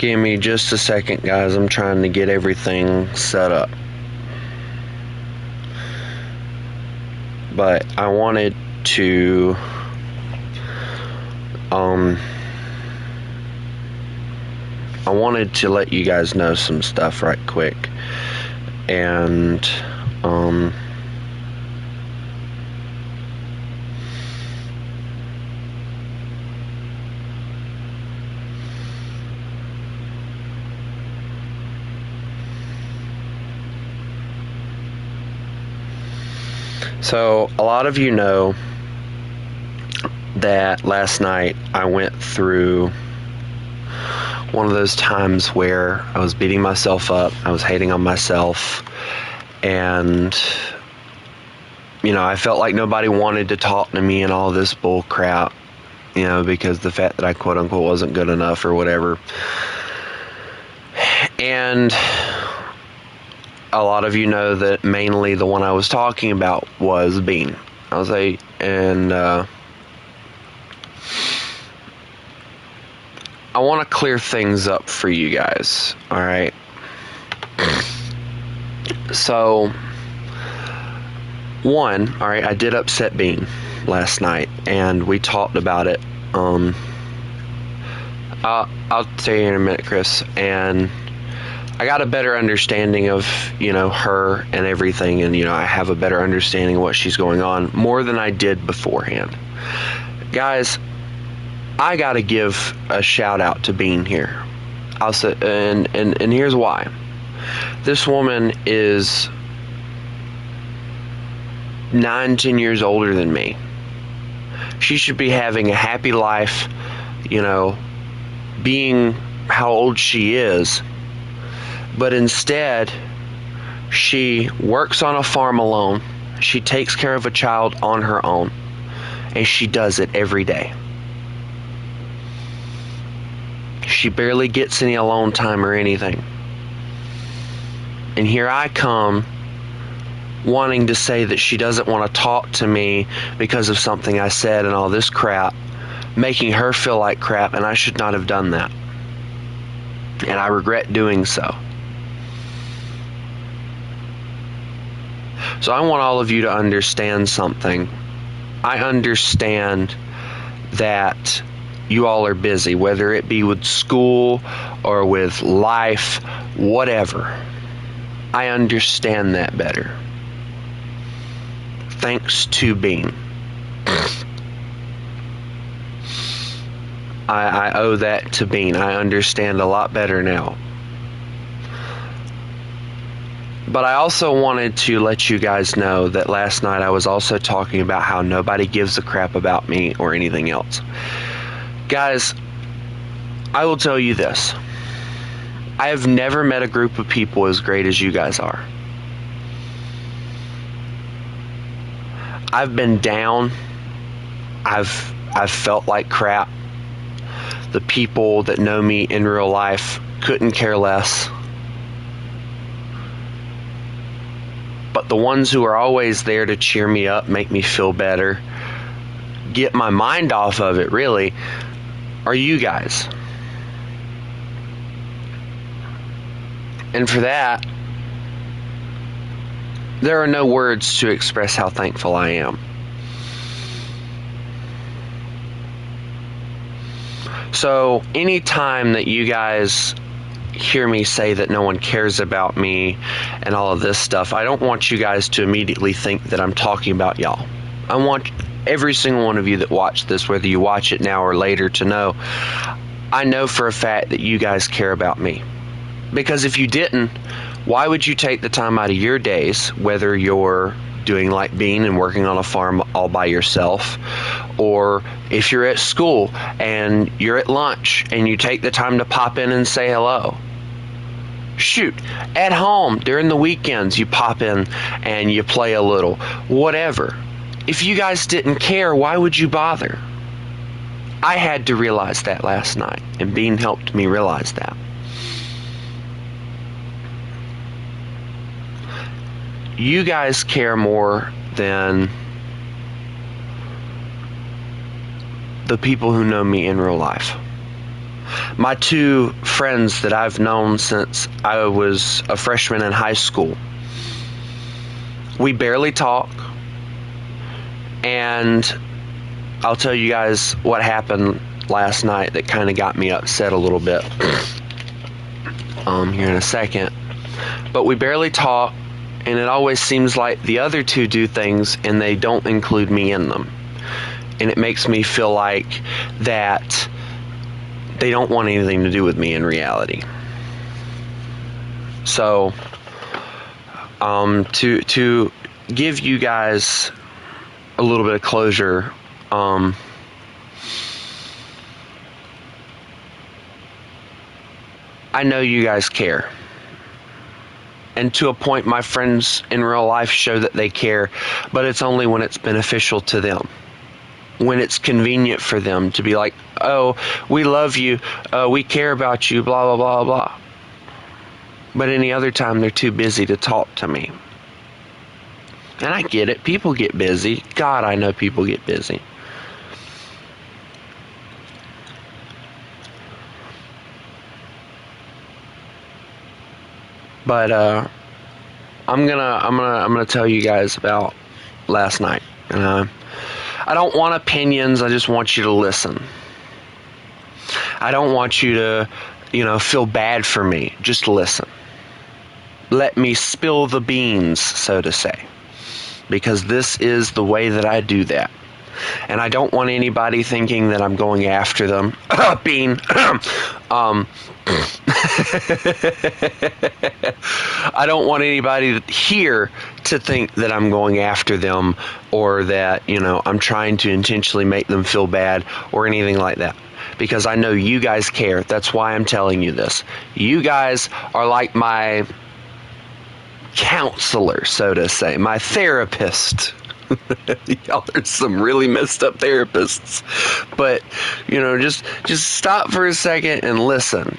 Give me just a second, guys. I'm trying to get everything set up. But I wanted to let you guys know some stuff right quick. And so a lot of you know that last night I went through one of those times where I was beating myself up, I was hating on myself, and I felt like nobody wanted to talk to me and all this bull crap, because the fact that I quote unquote wasn't good enough or whatever. And a lot of you know that mainly the one I was talking about was Bean. I want to clear things up for you guys, alright? So, alright, I did upset Bean last night, and we talked about it. I'll tell you in a minute, Chris, and I got a better understanding of, her and everything, and, I have a better understanding of what she's going on, more than I did beforehand. Guys, I gotta give a shout out to Bean here. I'll say, and here's why. This woman is 9-10 years older than me. She should be having a happy life, being how old she is. But instead, she works on a farm alone. She takes care of a child on her own. And she does it every day. She barely gets any alone time or anything. And here I come wanting to say that she doesn't want to talk to me because of something I said and all this crap, making her feel like crap, and I should not have done that. And I regret doing so. So I want all of you to understand something. I understand that you all are busy, whether it be with school or with life, whatever. I understand that better. Thanks to Bean. I owe that to Bean. I understand a lot better now. But I also wanted to let you guys know that last night I was also talking about how nobody gives a crap about me or anything else. Guys, I will tell you this. I have never met a group of people as great as you guys are. I've been down. I've felt like crap. The people that know me in real life couldn't care less. But the ones who are always there to cheer me up, make me feel better, get my mind off of it, really, are you guys. And for that, there are no words to express how thankful I am. So anytime that you guys hear me say that no one cares about me and all of this stuff, I don't want you guys to immediately think that I'm talking about y'all. I want every single one of you that watch this, whether you watch it now or later, to know I know for a fact that you guys care about me. Because if you didn't, why would you take the time out of your days, whether you're doing like Bean and working on a farm all by yourself, or if you're at school and you're at lunch and you take the time to pop in and say hello. Shoot, at home during the weekends you pop in and you play a little, whatever. If you guys didn't care, why would you bother? I had to realize that last night, and Bean helped me realize that. You guys care more than the people who know me in real life. My two friends that I've known since I was a freshman in high school, we barely talk, and I'll tell you guys what happened last night that kind of got me upset a little bit here in a second. But we barely talk, and it always seems like the other two do things and they don't include me in them. And it makes me feel like that they don't want anything to do with me in reality. So, to give you guys a little bit of closure, I know you guys care. And to a point, my friends in real life show that they care, but it's only when it's beneficial to them. When it's convenient for them to be like, oh, we love you, we care about you, blah, blah, blah, blah. But any other time, they're too busy to talk to me. And I get it. People get busy. God, I know people get busy. But I'm gonna tell you guys about last night. And I don't want opinions. I just want you to listen. I don't want you to, feel bad for me. Just listen. Let me spill the beans, so to say, because this is the way that I do that. And I don't want anybody thinking that I'm going after them. Bean. I don't want anybody here to think that I'm going after them or that, I'm trying to intentionally make them feel bad or anything like that. Because I know you guys care. That's why I'm telling you this. You guys are like my counselor, so to say, my therapist. Y'all are some really messed up therapists. But, just stop for a second and listen,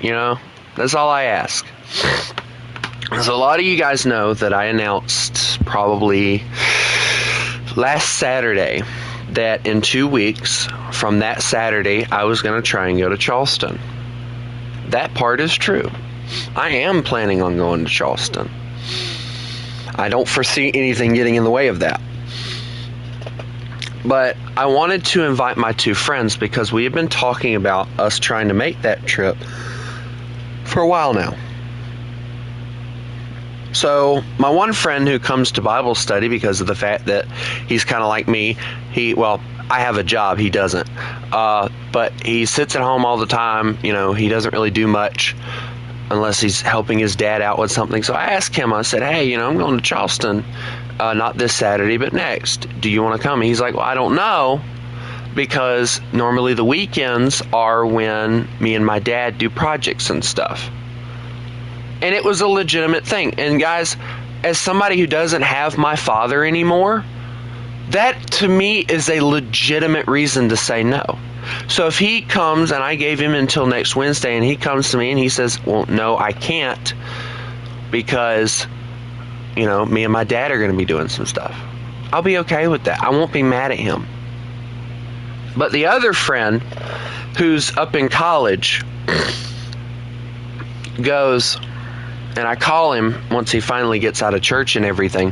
That's all I ask. So a lot of you guys know that I announced probably last Saturday that in 2 weeks from that Saturday I was going to try and go to Charleston. That part is true. I am planning on going to Charleston. I don't foresee anything getting in the way of that. But I wanted to invite my two friends because we have been talking about us trying to make that trip for a while now. So my one friend who comes to Bible study because of the fact that he's kind of like me, I have a job, he doesn't. But he sits at home all the time, he doesn't really do much unless he's helping his dad out with something. So I asked him, I said, hey, I'm going to Charleston. Not this Saturday, but next. Do you want to come? And he's like, well, I don't know, because normally the weekends are when me and my dad do projects and stuff. And it was a legitimate thing. And guys, as somebody who doesn't have my father anymore, that to me is a legitimate reason to say no. So if he comes, and I gave him until next Wednesday, and he comes to me and he says, well, no, I can't, because me and my dad are going to be doing some stuff, I'll be okay with that. I won't be mad at him. But the other friend who's up in college goes, and I call him once he finally gets out of church and everything.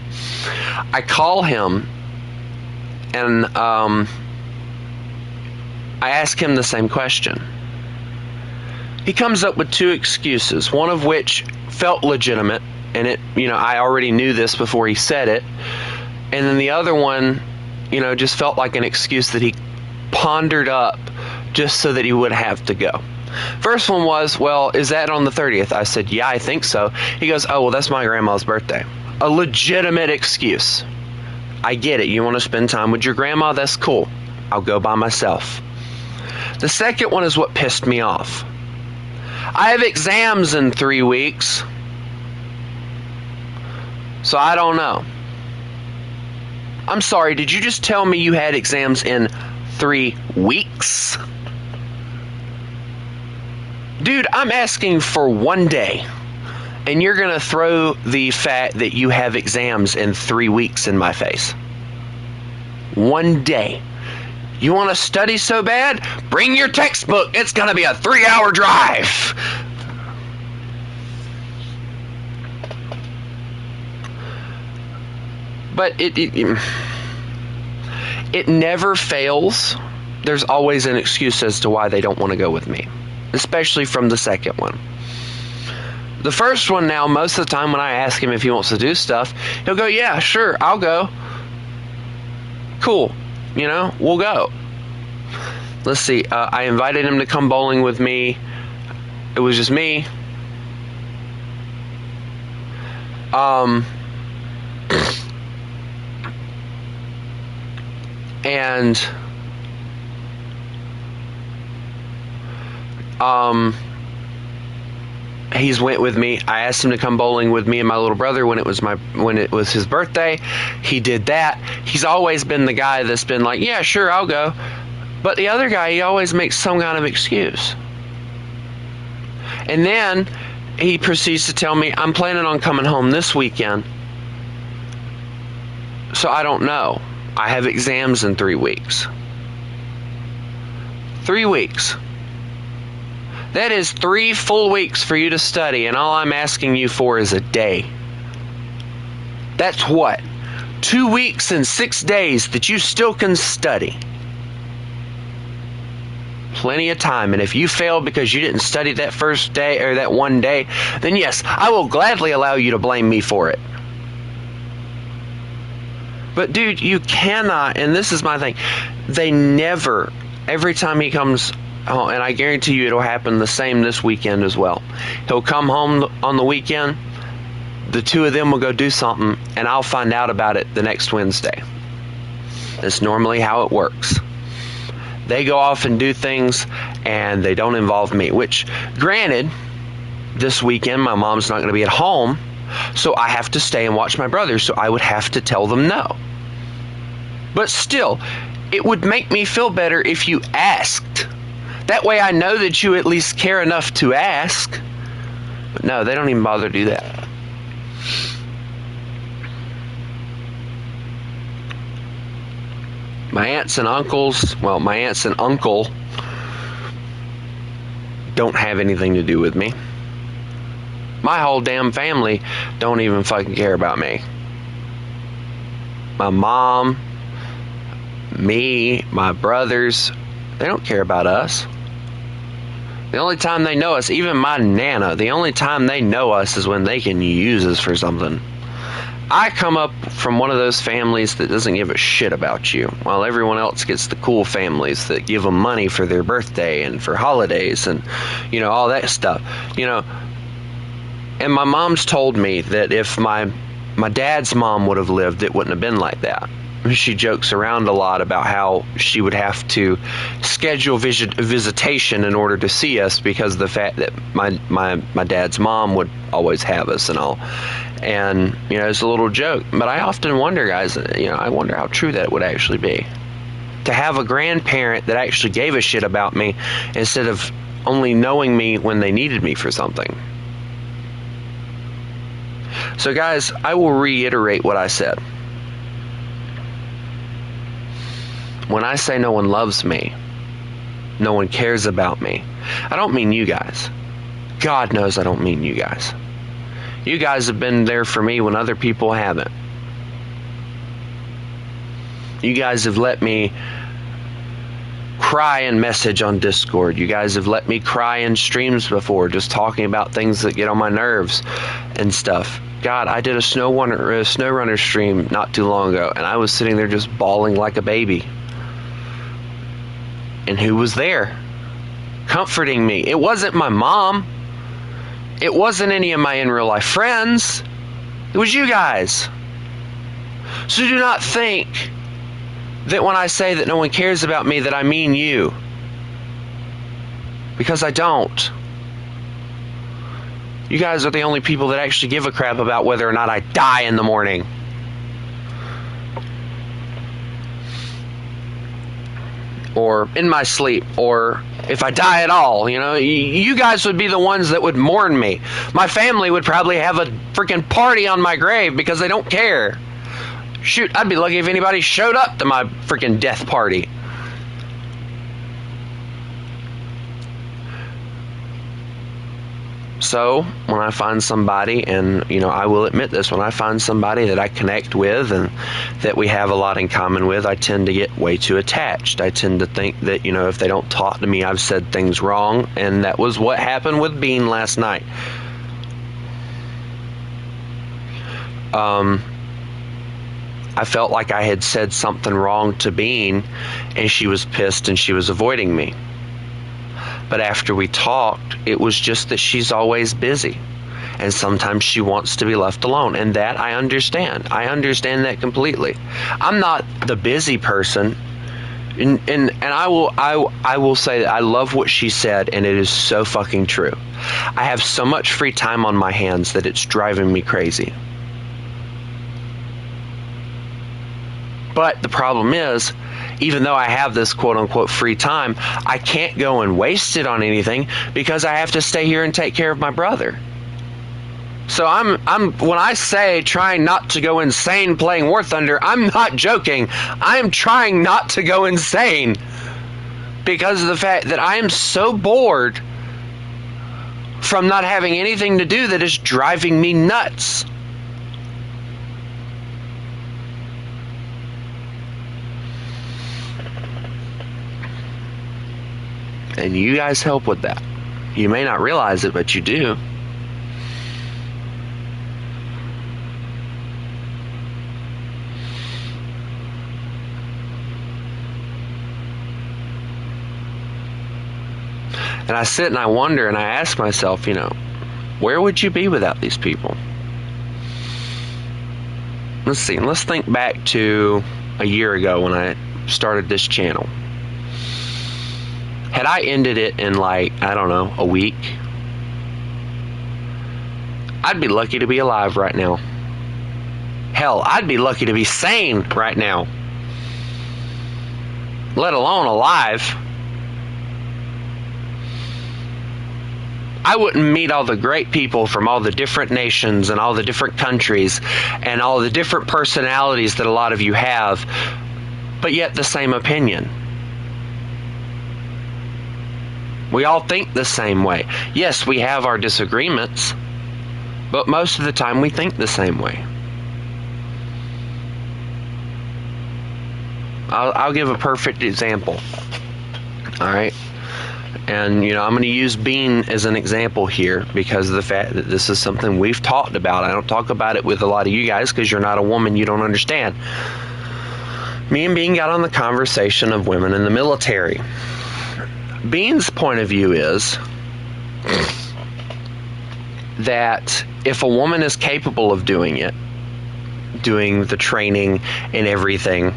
I call him and I ask him the same question. He comes up with two excuses, one of which felt legitimate. And I already knew this before he said it. And then the other one, just felt like an excuse that he pondered up just so that he would have to go. First one was, well, is that on the 30th? I said, yeah, I think so. He goes, oh, well, that's my grandma's birthday. A legitimate excuse. I get it. You want to spend time with your grandma? That's cool. I'll go by myself. The second one is what pissed me off. I have exams in 3 weeks. So I don't know. I'm sorry, did you just tell me you had exams in 3 weeks? Dude, I'm asking for 1 day. And you're going to throw the fact that you have exams in 3 weeks in my face. 1 day. You want to study so bad? Bring your textbook. It's going to be a 3-hour drive. But it never fails. There's always an excuse as to why they don't want to go with me, especially from the second one. The first one now, most of the time when I ask him if he wants to do stuff, he'll go, yeah, sure, I'll go. Cool, we'll go. Let's see, I invited him to come bowling with me. It was just me. And he's went with me. I asked him to come bowling with me and my little brother when it was his birthday. He did that. He's always been the guy that's been like, yeah, sure, I'll go. But the other guy, he always makes some kind of excuse. And then he proceeds to tell me, I'm planning on coming home this weekend. So I don't know. I have exams in 3 weeks. 3 weeks. That is 3 full weeks for you to study, and all I'm asking you for is a day. That's what? 2 weeks and 6 days that you still can study. Plenty of time, and if you fail because you didn't study that first day or that one day, then yes, I will gladly allow you to blame me for it. But dude, you cannot, and this is my thing, they never, every time he comes home, and I guarantee you it'll happen the same this weekend as well. He'll come home on the weekend, the two of them will go do something, and I'll find out about it the next Wednesday. That's normally how it works. They go off and do things, and they don't involve me, which, granted, this weekend my mom's not going to be at home, so I have to stay and watch my brother, so I would have to tell them no. But still, it would make me feel better if you asked. That way I know that you at least care enough to ask. But no, they don't even bother to do that. My aunts and uncles, well, my aunts and uncle don't have anything to do with me. My whole damn family don't even fucking care about me. My mom, me, my brothers, they don't care about us. The only time they know us, even my nana, the only time they know us is when they can use us for something. I come up from one of those families that doesn't give a shit about you, while everyone else gets the cool families that give them money for their birthday and for holidays and, all that stuff. And my mom's told me that if my dad's mom would have lived, it wouldn't have been like that. She jokes around a lot about how she would have to schedule visitation in order to see us because of the fact that my dad's mom would always have us and all. And, it's a little joke. But I often wonder, guys, I wonder how true that would actually be. To have a grandparent that actually gave a shit about me instead of only knowing me when they needed me for something. So, guys, I will reiterate what I said. When I say no one loves me, no one cares about me, I don't mean you guys. God knows I don't mean you guys. You guys have been there for me when other people haven't. You guys have let me cry and message on Discord. You guys have let me cry in streams before, just talking about things that get on my nerves and stuff. God, I did a SnowRunner stream not too long ago, and I was sitting there just bawling like a baby. And who was there? Comforting me. It wasn't my mom. It wasn't any of my in real life friends. It was you guys. So do not think that when I say that no one cares about me that I mean you. Because I don't. You guys are the only people that actually give a crap about whether or not I die in the morning. Or in my sleep, or if I die at all, you guys would be the ones that would mourn me. My family would probably have a freaking party on my grave because they don't care. Shoot, I'd be lucky if anybody showed up to my freaking death party. So when I find somebody, and I will admit this, when I find somebody that I connect with and that we have a lot in common with, I tend to get way too attached. I tend to think that if they don't talk to me, I've said things wrong, and that was what happened with Bean last night. I felt like I had said something wrong to Bean, and she was pissed and she was avoiding me. But after we talked, it was just that she's always busy, and sometimes she wants to be left alone, and that I understand. I understand that completely. I'm not the busy person, and I will say that I love what she said, and it is so fucking true. I have so much free time on my hands that it's driving me crazy. But the problem is, even though I have this quote-unquote free time, I can't go and waste it on anything because I have to stay here and take care of my brother. So I'm when I say trying not to go insane playing War Thunder, I'm not joking. I'm trying not to go insane because of the fact that I am so bored from not having anything to do that is driving me nuts. And you guys help with that. You may not realize it, but you do. And I sit and I wonder and I ask myself, where would you be without these people? Let's see. Let's think back to a year ago when I started this channel. Had I ended it in a week, I'd be lucky to be alive right now. Hell, I'd be lucky to be sane right now. Let alone alive. I wouldn't meet all the great people from all the different nations and all the different countries and all the different personalities that a lot of you have, but yet the same opinion. We all think the same way. Yes, we have our disagreements, but most of the time we think the same way. I'll give a perfect example. All right? And, I'm going to use Bean as an example here because of the fact that this is something we've talked about. I don't talk about it with a lot of you guys because you're not a woman, you don't understand. Me and Bean got on the conversation of women in the military. Bean's point of view is that if a woman is capable of doing it, doing the training and everything,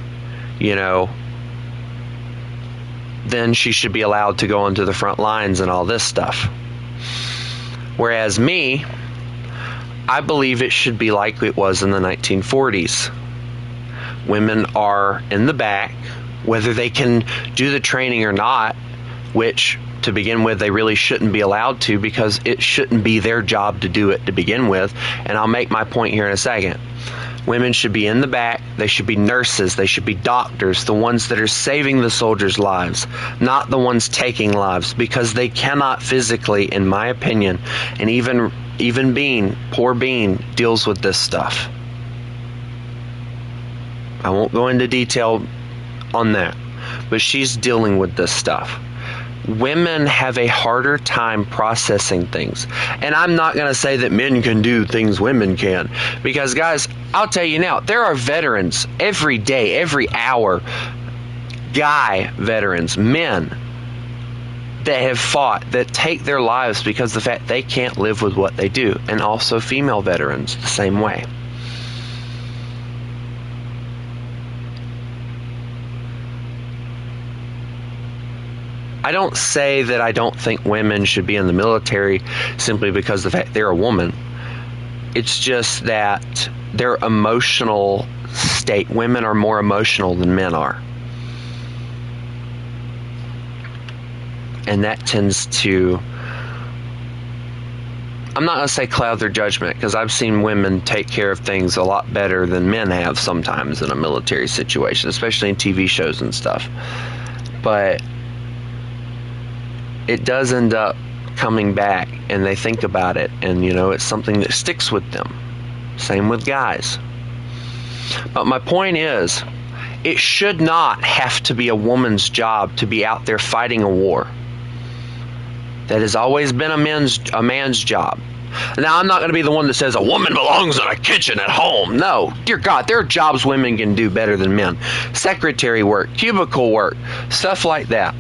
then she should be allowed to go into the front lines and all this stuff. Whereas me, I believe it should be like it was in the 1940s. Women are in the back, whether they can do the training or not, which to begin with they really shouldn't be allowed to because it shouldn't be their job to do it to begin with. And I'll make my point here in a second. Women should be in the back. They should be nurses. They should be doctors, the ones that are saving the soldiers' lives, not the ones taking lives, because they cannot physically, in my opinion, and even Bean, poor Bean, deals with this stuff. I won't go into detail on that, but she's dealing with this stuff. Women have a harder time processing things. And I'm not going to say that men can do things women can. Because, guys, I'll tell you now, there are veterans every day, every hour, guy veterans, men, that have fought, that take their lives because of the fact they can't live with what they do. And also female veterans, the same way. I don't say that I don't think women should be in the military simply because of the fact they're a woman. It's just that their emotional state, women are more emotional than men are. And that tends to, I'm not going to say cloud their judgment, because I've seen women take care of things a lot better than men have sometimes in a military situation, especially in TV shows and stuff. But it does end up coming back, and they think about it, and it's something that sticks with them. Same with guys. But my point is, it should not have to be a woman's job to be out there fighting a war. That has always been a man's job. Now, I'm not going to be the one that says a woman belongs in a kitchen at home. No, dear God, there are jobs women can do better than men. Secretary work, cubicle work, stuff like that.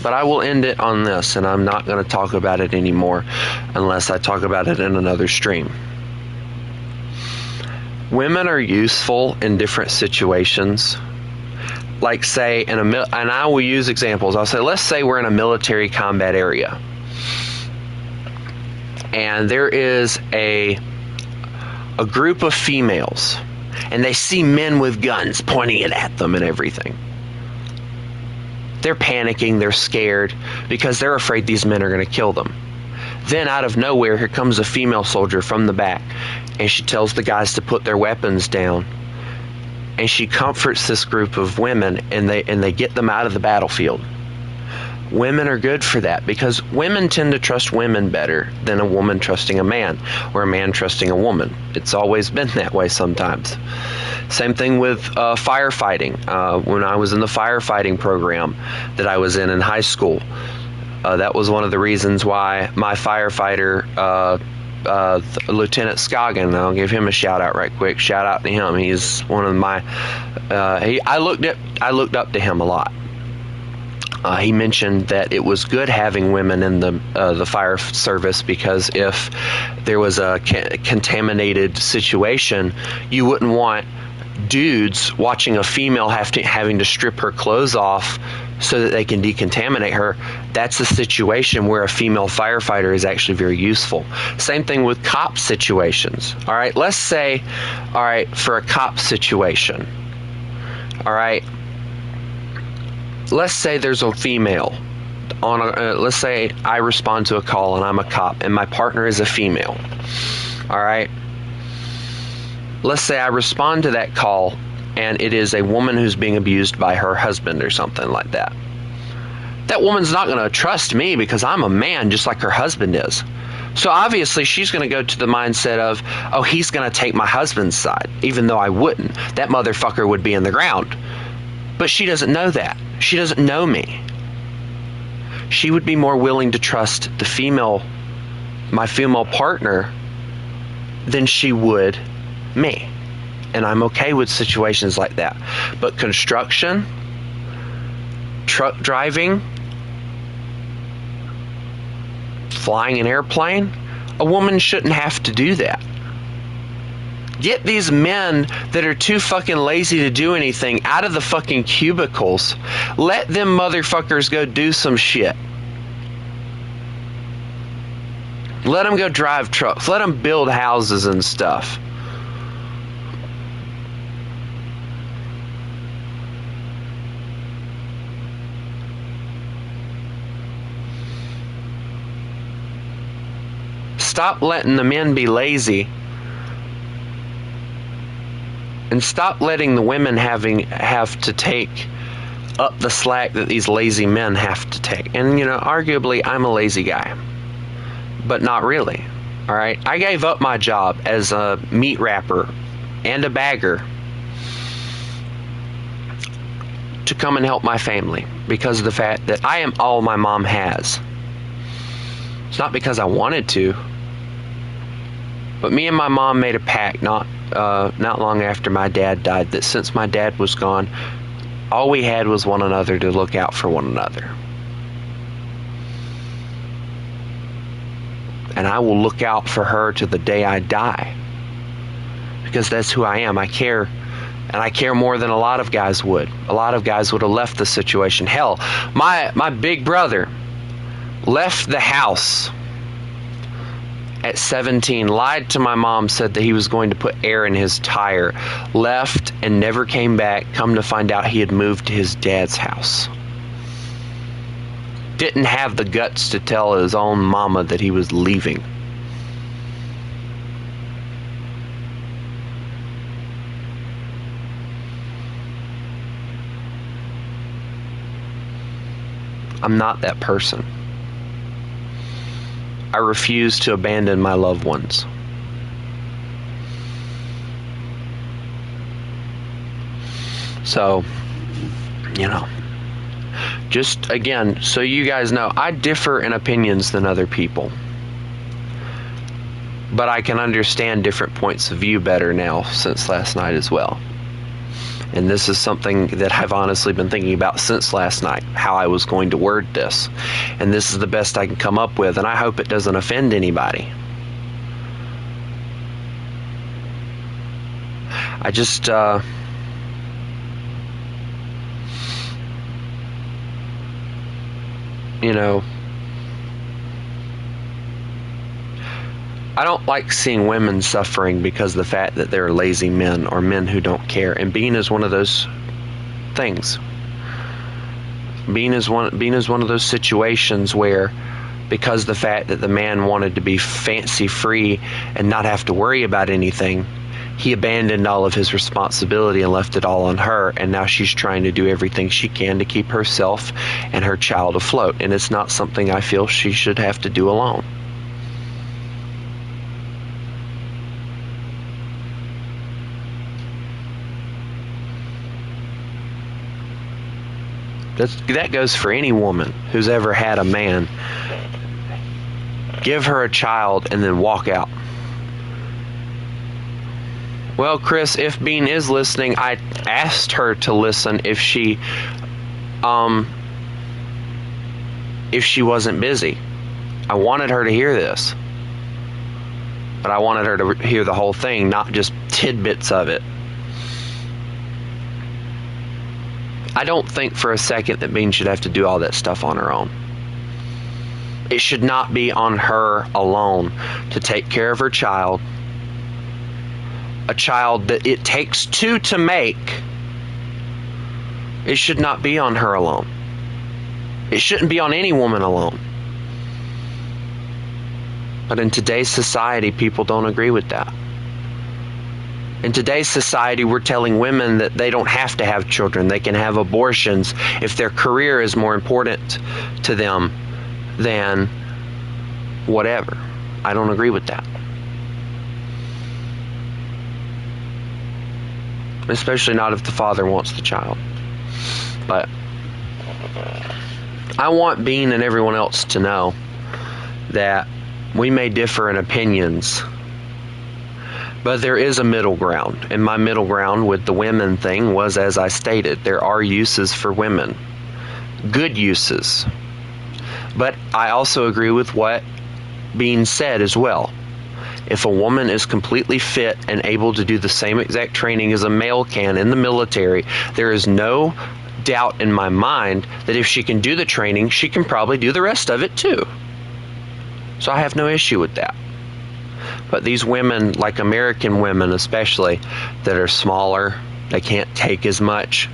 But I will end it on this, and I'm not going to talk about it anymore unless I talk about it in another stream. Women are useful in different situations. Like, say, and I will use examples. I'll say, let's say we're in a military combat area, and there is a group of females, and they see men with guns pointing it at them and everything. They're panicking, they're scared, because they're afraid these men are going to kill them. Then out of nowhere, here comes a female soldier from the back, and she tells the guys to put their weapons down. And she comforts this group of women, and they get them out of the battlefield. Women are good for that, because women tend to trust women better than a woman trusting a man, or a man trusting a woman. It's always been that way sometimes. Same thing with firefighting. When I was in the firefighting program that I was in high school, that was one of the reasons why my firefighter, Lieutenant Scoggin, I'll give him a shout out right quick. Shout out to him. He's one of my. I looked up to him a lot. He mentioned that it was good having women in the fire service, because if there was a contaminated situation, you wouldn't want dudes watching a female having to strip her clothes off so that they can decontaminate her. That's a situation where a female firefighter is actually very useful. Same thing with cop situations. All right, let's say, for a cop situation, all right, let's say there's a female let's say I respond to a call and I'm a cop and my partner is a female. All right, let's say I respond to that call and it is a woman who's being abused by her husband or something like that. That woman's not going to trust me because I'm a man just like her husband is. So obviously she's going to go to the mindset of, oh, he's going to take my husband's side, even though I wouldn't. That motherfucker would be in the ground. But she doesn't know that. She doesn't know me. She would be more willing to trust my female partner than she would me. And I'm okay with situations like that. But construction, truck driving, flying an airplane, a woman shouldn't have to do that. Get these men that are too fucking lazy to do anything out of the fucking cubicles. Let them motherfuckers go do some shit. Let them go drive trucks. Let them build houses and stuff. Stop letting the men be lazy. And stop letting the women have to take up the slack that these lazy men have to take. And, arguably, I'm a lazy guy. But not really. All right? I gave up my job as a meat wrapper and a bagger to come and help my family because of the fact that I am all my mom has. It's not because I wanted to. But me and my mom made a pact not long after my dad died, that since my dad was gone, all we had was one another to look out for one another. And I will look out for her to the day I die. Because that's who I am. I care. And I care more than a lot of guys would. A lot of guys would have left the situation. Hell, my big brother left the house at 17, lied to my mom, said that he was going to put air in his tire, left and never came back. Come to find out he had moved to his dad's house. Didn't have the guts to tell his own mama that he was leaving. I'm not that person. I refuse to abandon my loved ones. So, just again, so you guys know, I differ in opinions than other people. But I can understand different points of view better now since last night as well. And this is something that I've honestly been thinking about since last night, how I was going to word this. And this is the best I can come up with, and I hope it doesn't offend anybody. I just, I don't like seeing women suffering because of the fact that they're lazy men or men who don't care. And being is one of those things. Being is one of those situations where, because the fact that the man wanted to be fancy free and not have to worry about anything, he abandoned all of his responsibility and left it all on her, and now she's trying to do everything she can to keep herself and her child afloat. And it's not something I feel she should have to do alone. That goes for any woman who's ever had a man. Give her a child and then walk out. Well, Chris, if Bean is listening, I asked her to listen if she wasn't busy. I wanted her to hear this. But I wanted her to hear the whole thing, not just tidbits of it. I don't think for a second that Bean should have to do all that stuff on her own. It should not be on her alone to take care of her child. A child that it takes two to make. It should not be on her alone. It shouldn't be on any woman alone. But in today's society, people don't agree with that. In today's society, we're telling women that they don't have to have children. They can have abortions if their career is more important to them than whatever. I don't agree with that. Especially not if the father wants the child. But I want Bean and everyone else to know that we may differ in opinions, but there is a middle ground. And my middle ground with the women thing was, as I stated, there are uses for women. Good uses. But I also agree with what Bean said as well. If a woman is completely fit and able to do the same exact training as a male can in the military, there is no doubt in my mind that if she can do the training, she can probably do the rest of it too. So I have no issue with that. But these women, like American women especially, that are smaller, they can't take as much,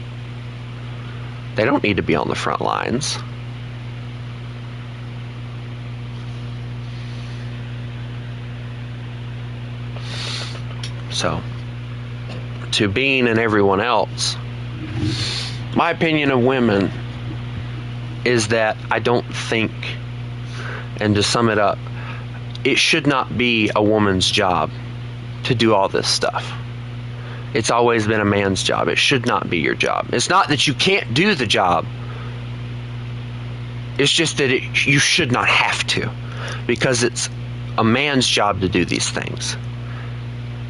they don't need to be on the front lines. So, to Bean and everyone else, my opinion of women is that I don't think, and to sum it up, it should not be a woman's job to do all this stuff. It's always been a man's job. It should not be your job. It's not that you can't do the job. It's just that you should not have to, because it's a man's job to do these things.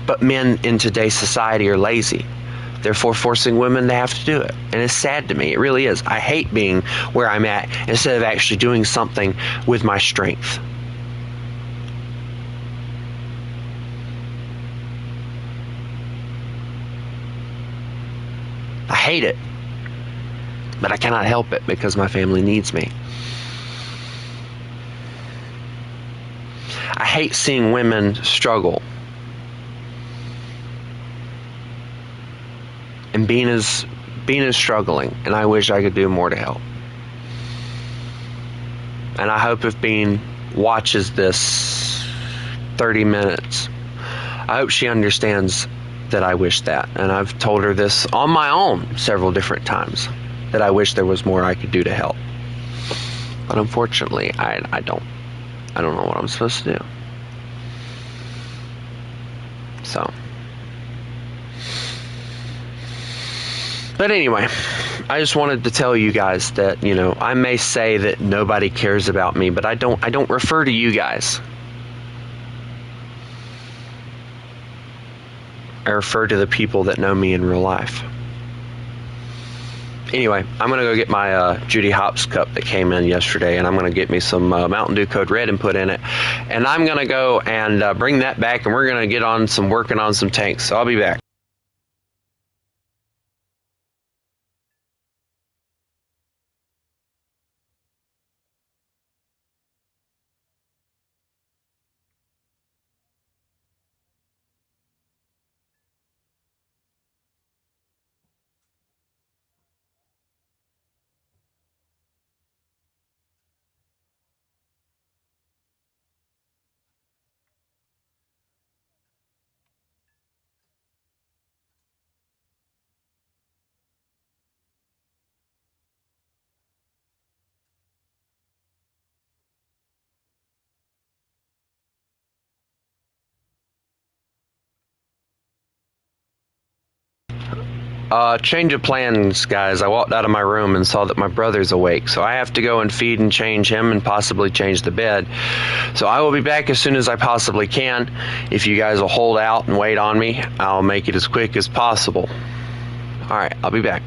But men in today's society are lazy, therefore forcing women to have to do it. And it's sad to me. It really is. I hate being where I'm at instead of actually doing something with my strength. I hate it, but I cannot help it because my family needs me. I hate seeing women struggle. And Bean is struggling, and I wish I could do more to help. And I hope if Bean watches this 30 minutes, I hope she understands that I wish that. And I've told her this on my own several different times, that I wish there was more I could do to help. But unfortunately, I don't know what I'm supposed to do. So, but anyway, I just wanted to tell you guys that, I may say that nobody cares about me, but I don't refer to you guys. I refer to the people that know me in real life. Anyway, I'm going to go get my Judy Hopps cup that came in yesterday, and I'm going to get me some Mountain Dew Code Red and put in it. And I'm going to go and bring that back, and we're going to get on working on some tanks. So I'll be back. Change of plans, guys. I walked out of my room and saw that my brother's awake, so I have to go and feed and change him and possibly change the bed. So I will be back as soon as I possibly can. If you guys will hold out and wait on me, I'll make it as quick as possible. All right, I'll be back.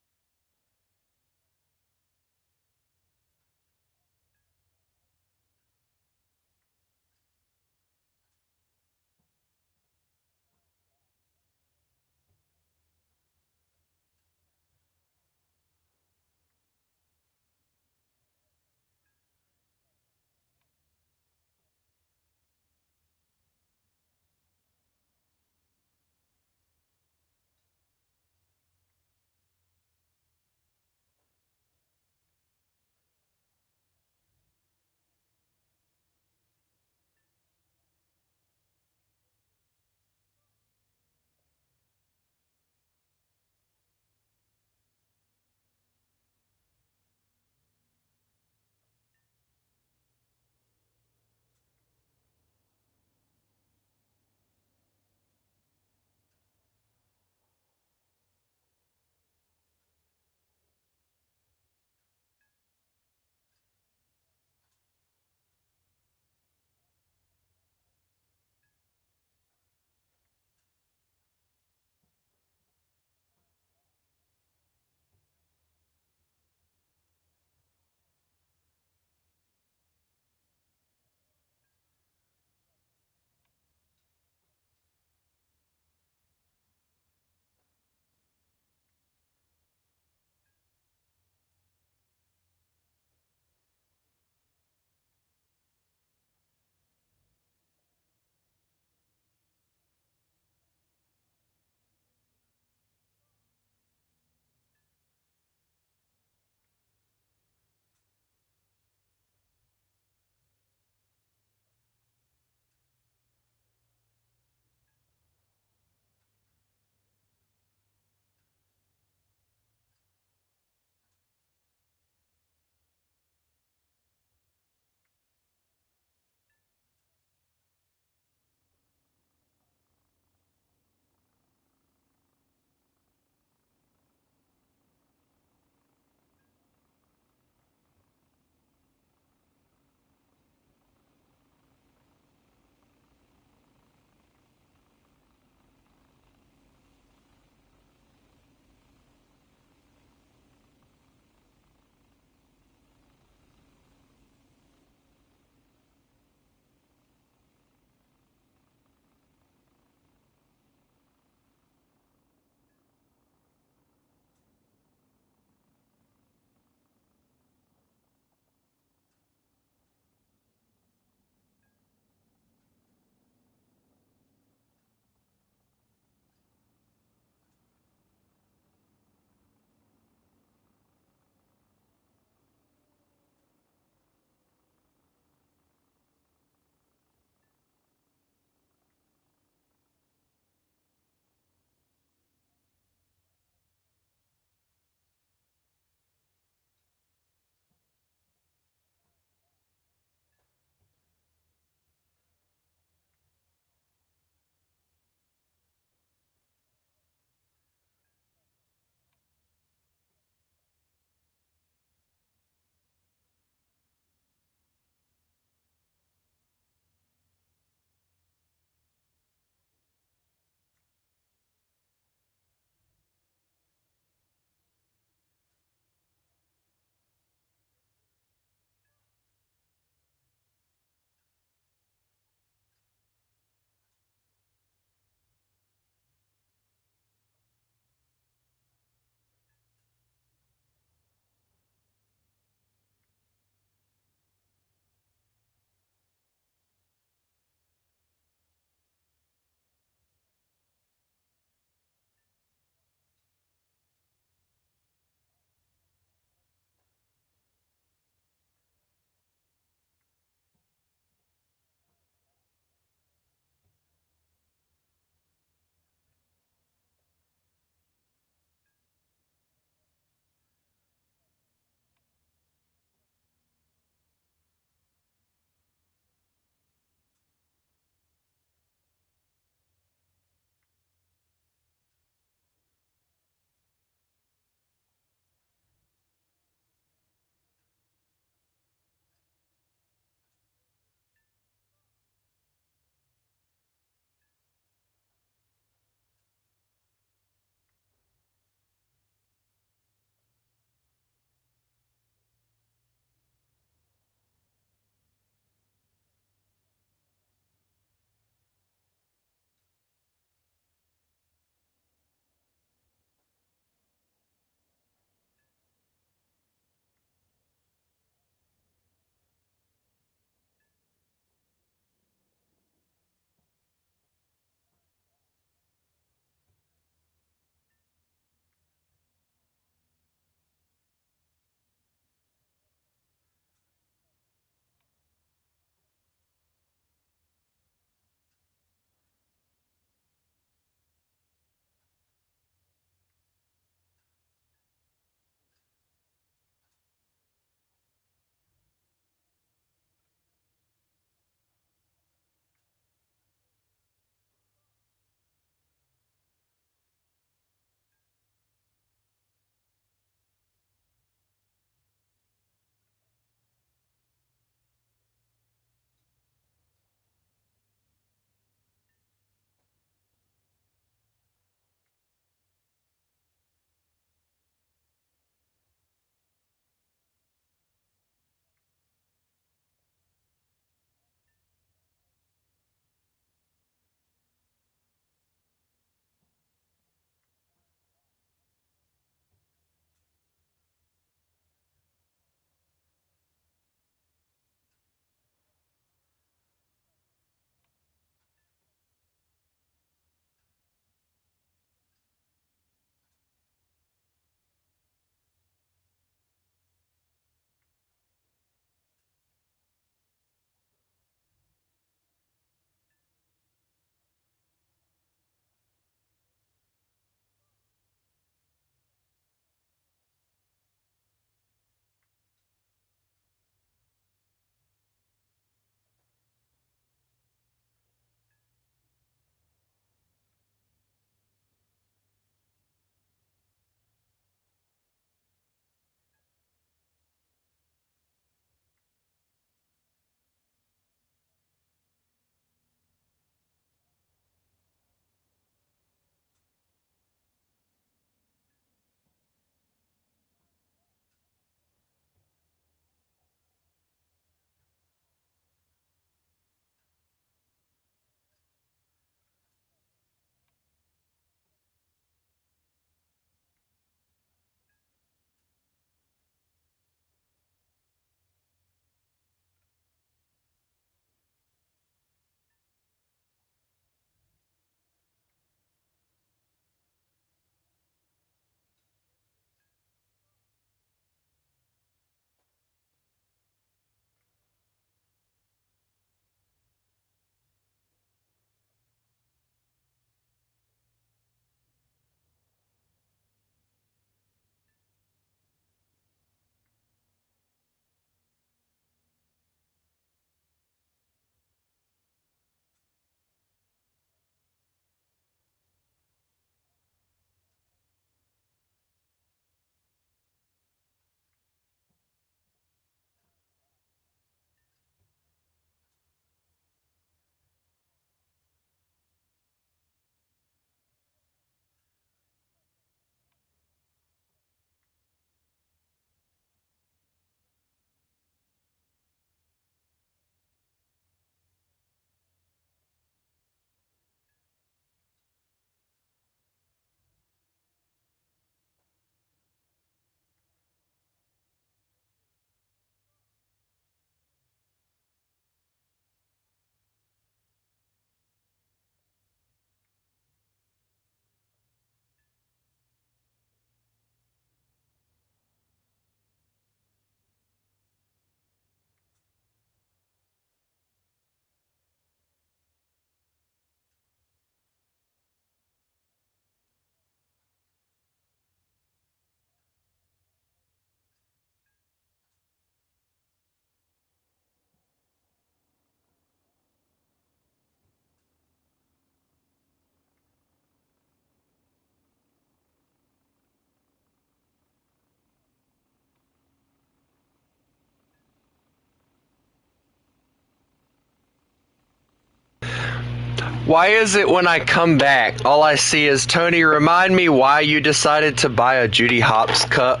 Why is it when I come back, all I see is, Tony, remind me why you decided to buy a Judy Hopps cup?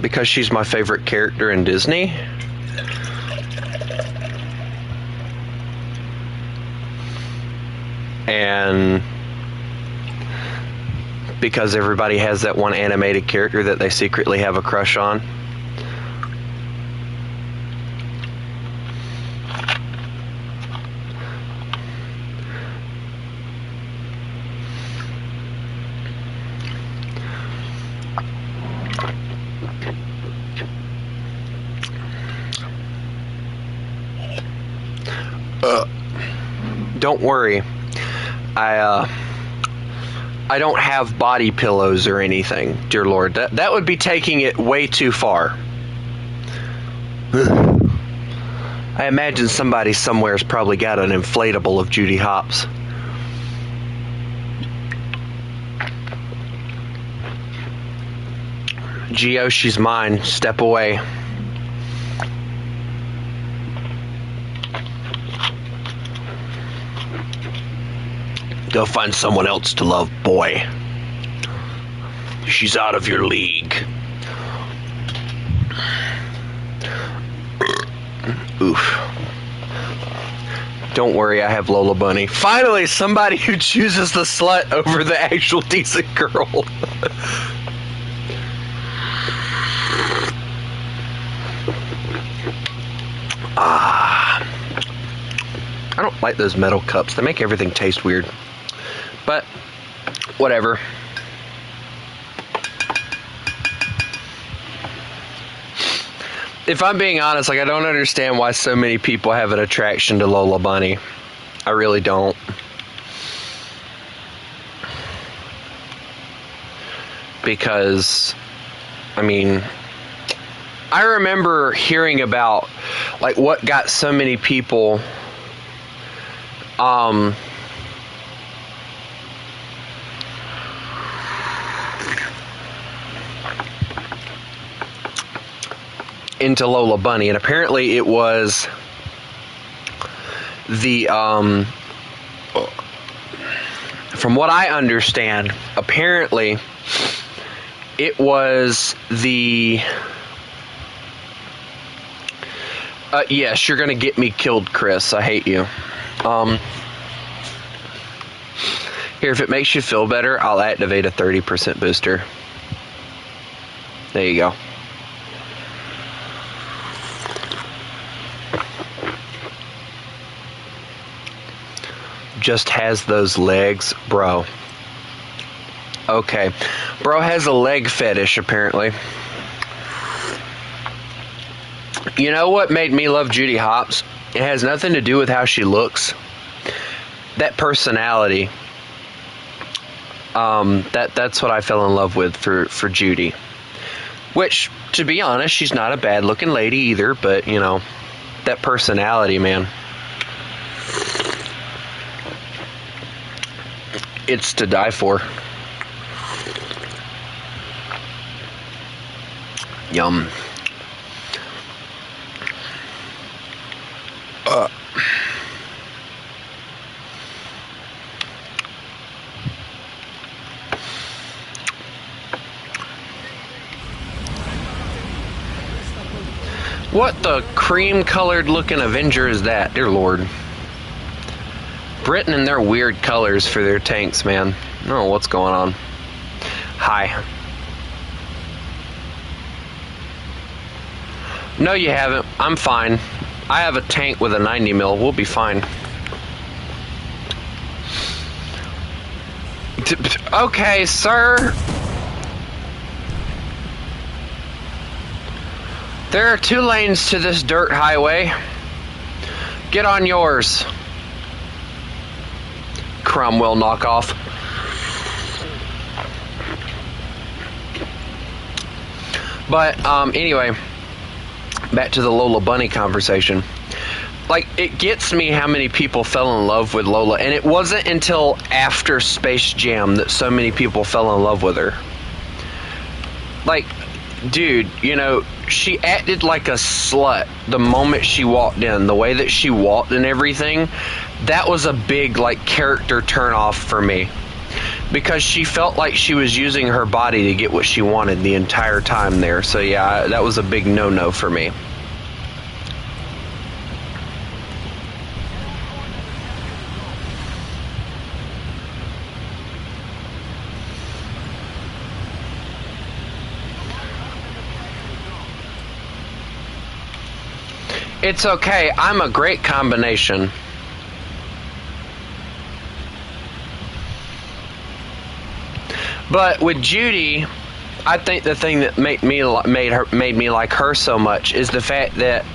Because she's my favorite character in Disney. And because everybody has that one animated character that they secretly have a crush on. Don't worry. I don't have body pillows or anything, dear Lord. That would be taking it way too far. I imagine somebody somewhere's probably got an inflatable of Judy Hopps. Geo, she's mine. Step away. Go find someone else to love, boy. She's out of your league. Oof. Don't worry, I have Lola Bunny. Finally, somebody who chooses the slut over the actual decent girl. I don't like those metal cups. They make everything taste weird. But, whatever. If I'm being honest, like, I don't understand why so many people have an attraction to Lola Bunny. I really don't. Because, I mean, I remember hearing about, like, what got so many people, into Lola Bunny, and apparently it was the from what I understand, apparently it was the yes, you're gonna get me killed, Chris. I hate you. Here, if it makes you feel better, I'll activate a 30% booster. There you go. Just has those legs, bro. Okay. Bro has a leg fetish, apparently. You know what made me love Judy Hopps? It has nothing to do with how she looks. That personality. That's what I fell in love with for Judy. Which, to be honest, she's not a bad looking lady either, but, you know, that personality, man. It's to die for. Yum. What the cream-colored looking Avenger is that, dear Lord? Britain and their weird colors for their tanks, man. I don't know what's going on. Hi. No, you haven't. I'm fine. I have a tank with a 90 mil. We'll be fine. Okay, sir. There are 2 lanes to this dirt highway. Get on yours. Cromwell knockoff. But anyway, back to the Lola Bunny conversation. Like, it gets me how many people fell in love with Lola, and it wasn't until after Space Jam that so many people fell in love with her. Like, Dude, you know, she acted like a slut the moment she walked in. The way that she walked and everything, that was a big, like, character turnoff for me. Because she felt like she was using her body to get what she wanted the entire time there. So yeah, that was a big no-no for me. It's okay. I'm a great combination. But with Judy, I think the thing that made me like her so much is the fact that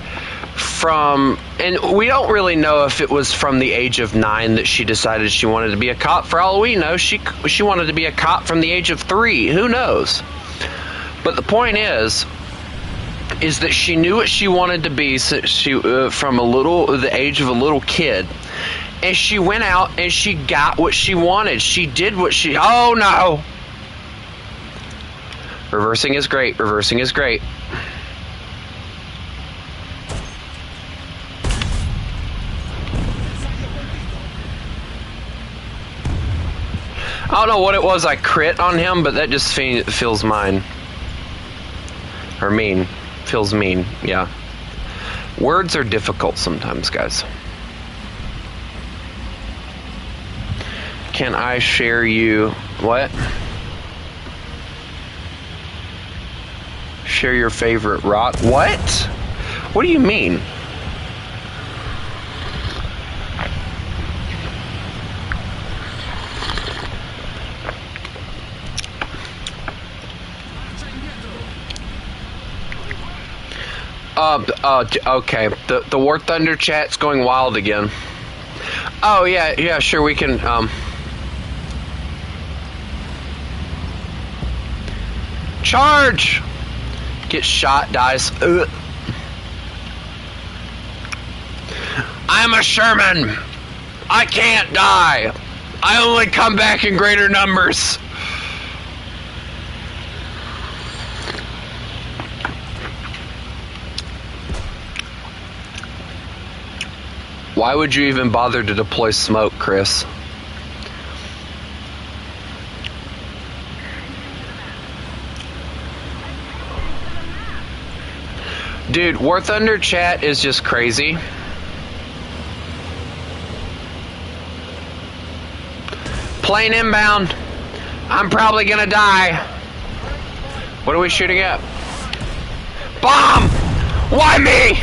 and we don't really know if it was from the age of 9 that she decided she wanted to be a cop. For all we know, she wanted to be a cop from the age of 3. Who knows? But the point is that she knew what she wanted to be from the age of a little kid, and she went out and she got what she wanted. She did what she. Oh no! Reversing is great. Reversing is great. I don't know what it was I crit on him, but that just feels mine. Or mean. Feels mean, yeah. Words are difficult sometimes, guys. Can I share you... What? Share your favorite rock? What? What do you mean? Okay. The warthunder chat's going wild again. Oh yeah, sure, we can charge! Get shot, dies. Ugh. I'm a Sherman. I can't die. I only come back in greater numbers. Why would you even bother to deploy smoke, Chris? Dude, warthunder chat is just crazy. Plane inbound. I'm probably gonna die. What are we shooting at? Bomb! Why me?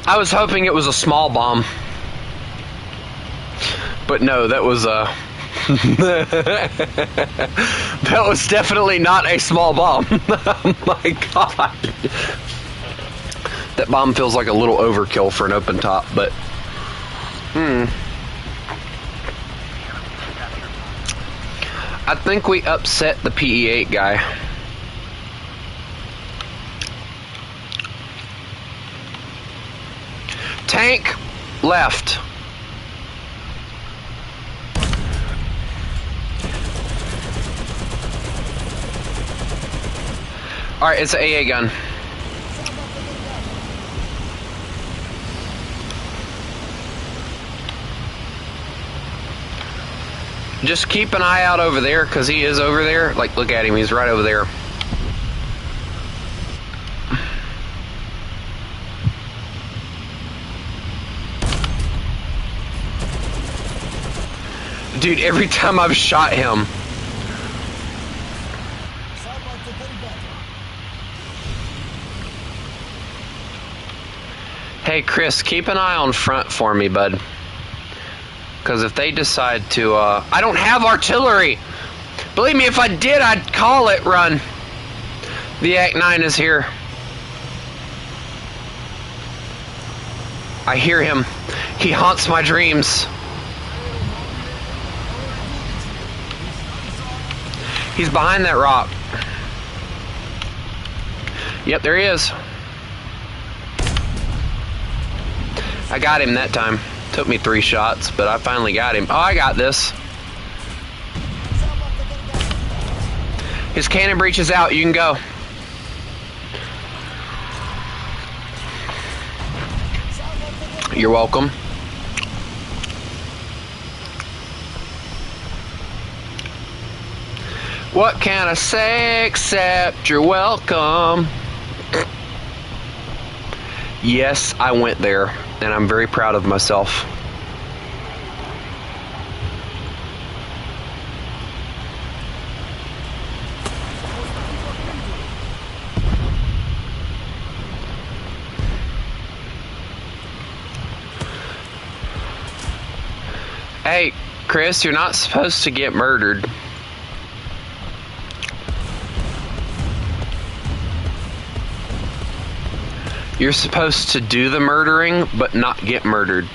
I was hoping it was a small bomb. But no, that was that was definitely not a small bomb. Oh my god. That bomb feels like a little overkill for an open top, but I think we upset the PE8 guy. Tank left. Alright, it's an AA gun. Just keep an eye out over there, because he is over there. Like, look at him, he's right over there. Dude, every time I've shot him. Hey, Chris, keep an eye on front for me, bud. Because if they decide to, I don't have artillery! Believe me, if I did, I'd call it run. The Act 9 is here. I hear him. He haunts my dreams. He's behind that rock. Yep, there he is. I got him that time. Took me 3 shots, but I finally got him. Oh, I got this. His cannon breach is out. You can go. You're welcome. What can I say except you're welcome? Yes, I went there, and I'm very proud of myself. Hey, Chris, you're not supposed to get murdered. You're supposed to do the murdering, but not get murdered.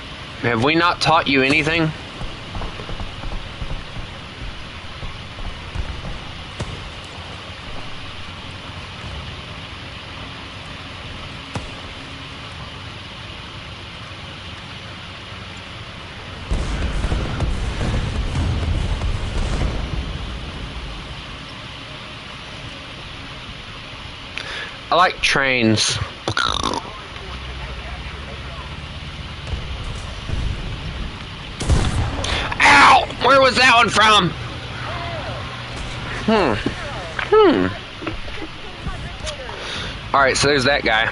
Have we not taught you anything? I like trains. Ow! Where was that one from? Alright, so there's that guy.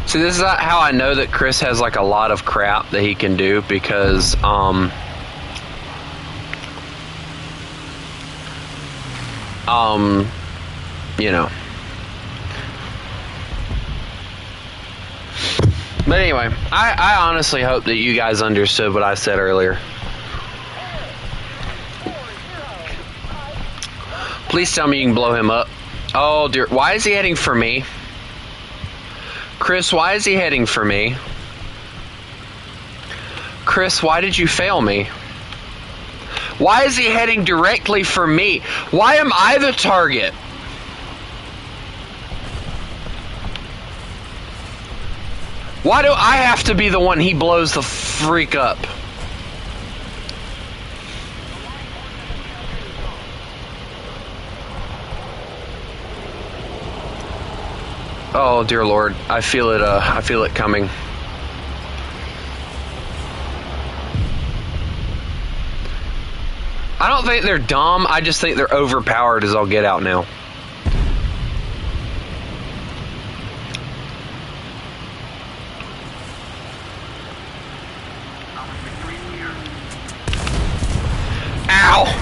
See, this is how I know that Chris has like a lot of crap that he can do, because you know. But anyway, I honestly hope that you guys understood what I said earlier. Please tell me you can blow him up. Oh dear, why is he heading for me? Chris, why is he heading for me? Chris, why did you fail me? Why is he heading directly for me? Why am I the target? Why do I have to be the one he blows the freak up? Oh dear Lord, I feel it. I feel it coming. I don't think they're dumb. I just think they're overpowered as all get out now. Ow!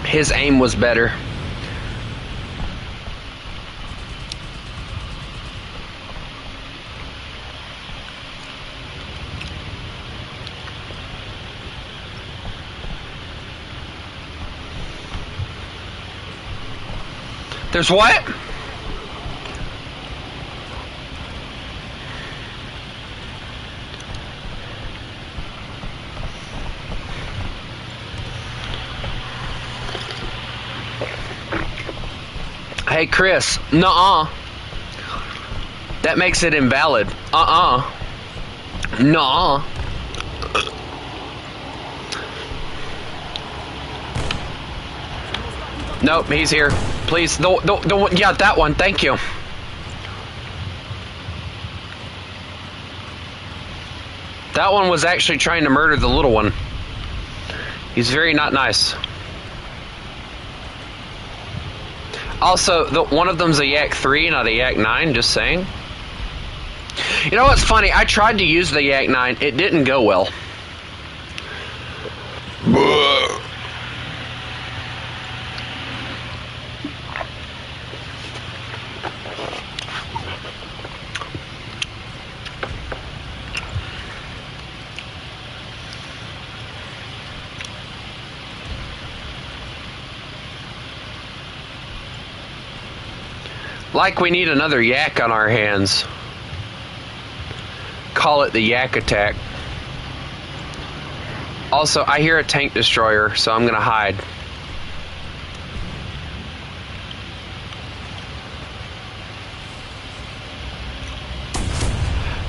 His aim was better. There's what? Hey, Chris. Nuh-uh. That makes it invalid. Nuh-uh. Nope, he's here. Please, yeah, that one. Thank you. That one was actually trying to murder the little one. He's very not nice. Also, one of them's a Yak 3, not a Yak 9, just saying. You know what's funny? I tried to use the Yak 9. It didn't go well. Like we need another yak on our hands. Call it the yak attack. Also, I hear a tank destroyer, so I'm gonna hide.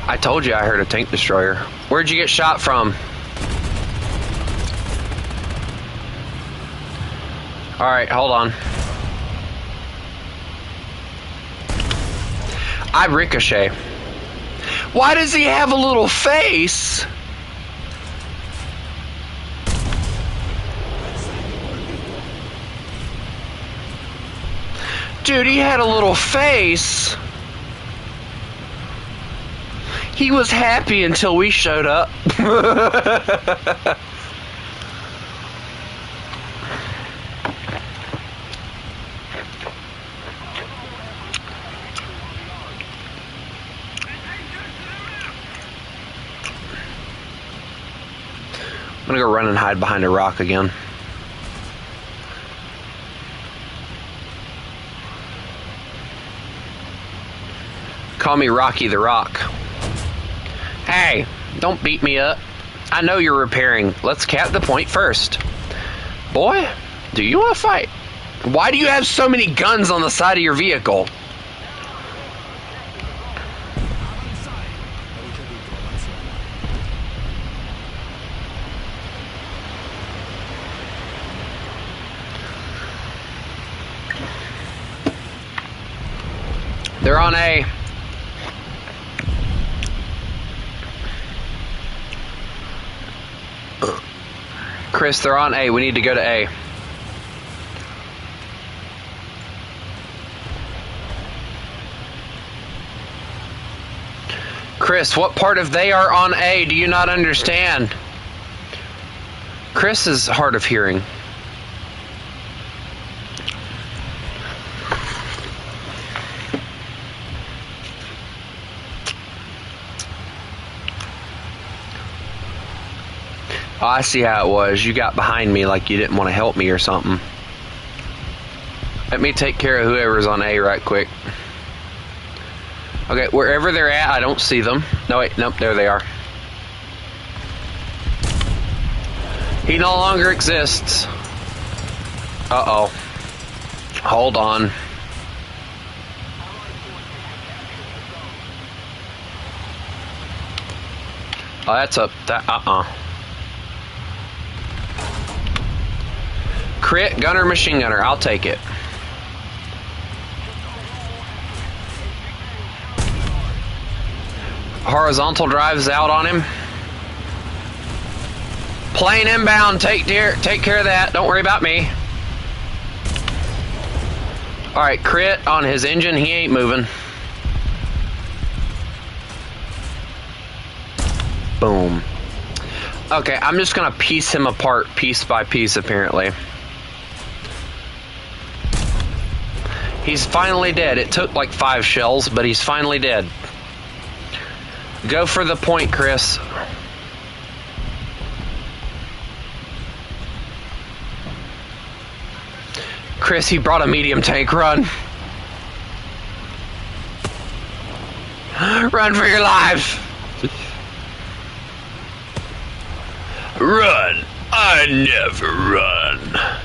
I told you I heard a tank destroyer. Where'd you get shot from? Alright, hold on. I ricochet. Why does he have a little face? Dude, he had a little face. He was happy until we showed up. I'm gonna go run and hide behind a rock again. Call me Rocky the Rock. Hey, don't beat me up. I know you're repairing. Let's cap the point first. Boy, do you want to fight? Why do you have so many guns on the side of your vehicle? They're on A. Chris, they're on A. We need to go to A. Chris, what part of they are on A do you not understand? Chris is hard of hearing. Oh, I see how it was. You got behind me like you didn't want to help me or something. Let me take care of whoever's on A right quick. Okay, wherever they're at, I don't see them. No, wait, nope, there they are. He no longer exists. Uh-oh. Hold on. Oh, that's up. Crit, gunner, machine gunner. I'll take it. Horizontal drives out on him. Plane inbound. Take care of that. Don't worry about me. Alright, crit on his engine. He ain't moving. Boom. Okay, I'm just gonna piece him apart piece by piece, apparently. He's finally dead. It took like 5 shells, but he's finally dead. Go for the point, Chris. Chris, he brought a medium tank. Run. Run for your life. Run. I never run.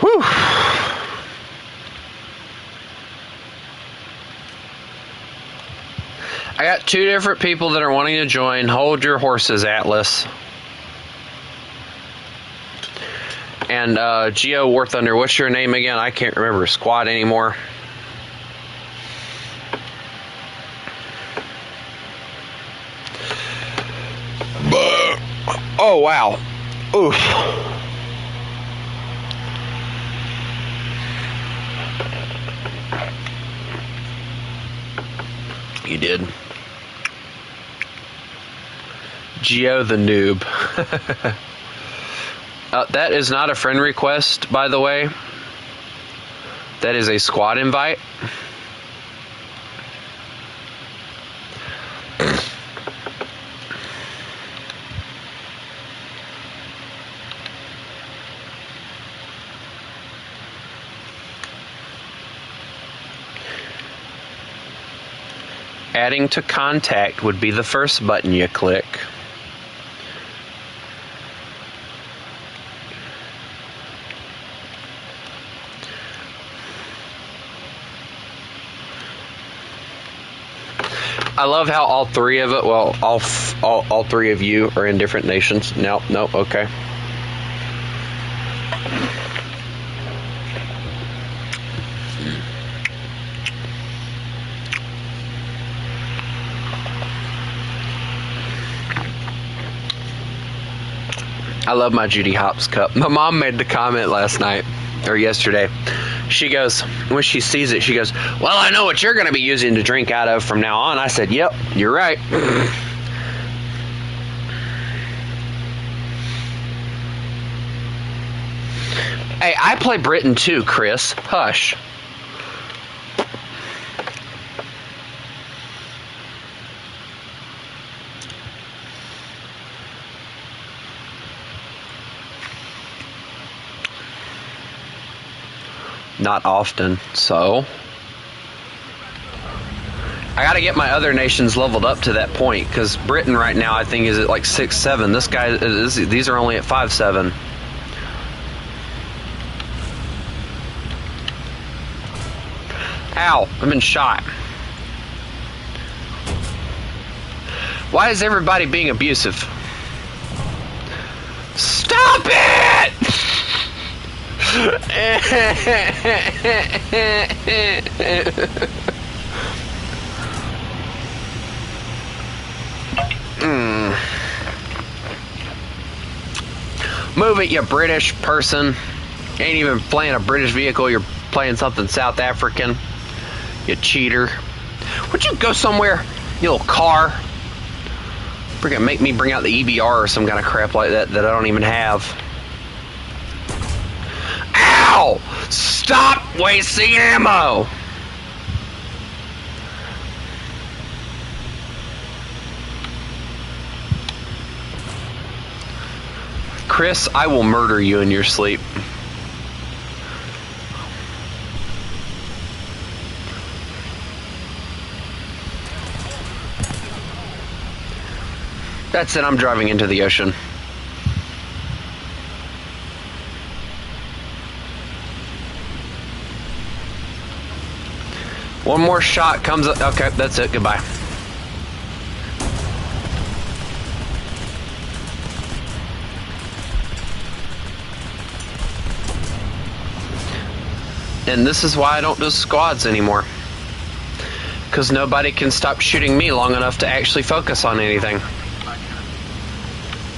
Whew. I got 2 different people that are wanting to join. Hold your horses, Atlas. And Geo Warthunder, what's your name again? I can't remember squad anymore. Oh wow. Oof. You did. Geo the noob. That is not a friend request, by the way. That is a squad invite. Adding to contact would be the first button you click. I love how all three of it, well, all three of you are in different nations. Nope, okay. I love my Judy Hopps cup. My mom made the comment last night, or yesterday. She goes, when she sees it, she goes, well, I know what you're going to be using to drink out of from now on. I said, yep, you're right. Hey, I play Britain too, Chris. Hush. Not often, so I gotta get my other nations leveled up to that point, because Britain right now I think is at like 6-7. This guy is, these are only at 5-7. Ow, I've been shot. Why is everybody being abusive? Stop it! Move it, you British person. You ain't even playing a British vehicle, you're playing something South African. You cheater. Would you go somewhere, you little car? Freaking make me bring out the EBR or some kind of crap like that that I don't even have. Ow! Stop wasting ammo! Chris, I will murder you in your sleep. That's it, I'm driving into the ocean. One more shot comes up. Okay, that's it. Goodbye. And this is why I don't do squads anymore. Because nobody can stop shooting me long enough to actually focus on anything.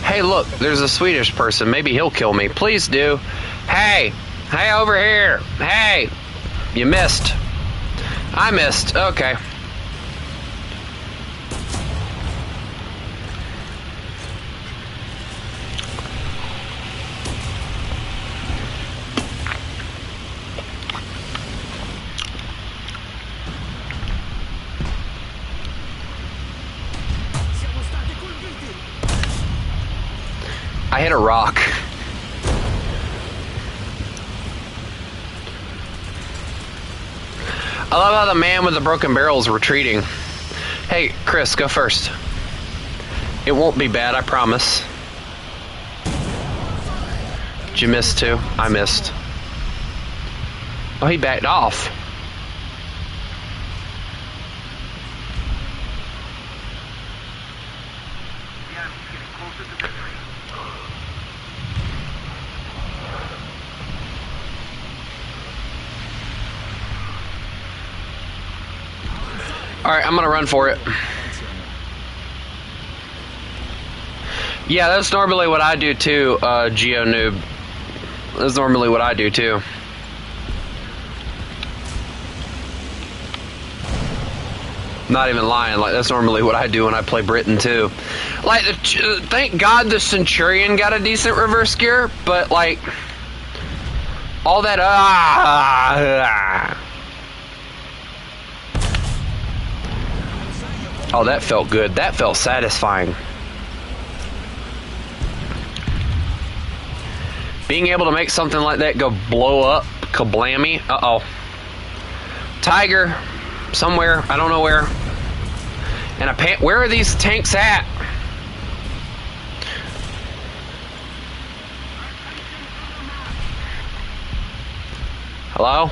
Hey, look, there's a Swedish person. Maybe he'll kill me. Please do. Hey, hey, over here. Hey, you missed. I missed. Okay. I hit a rock. I love how the man with the broken barrel is retreating. Hey, Chris, go first. It won't be bad, I promise. Did you miss too? I missed. Oh, he backed off. Alright, I'm gonna run for it. Yeah, that's normally what I do too, Geo Noob. That's normally what I do too. Not even lying. Like, that's normally what I do when I play Britain too. Like, thank God the Centurion got a decent reverse gear, but like all that oh, that felt good. That felt satisfying. Being able to make something like that go blow up, kablammy. Uh-oh. Tiger, somewhere, I don't know where. And where are these tanks at? Hello?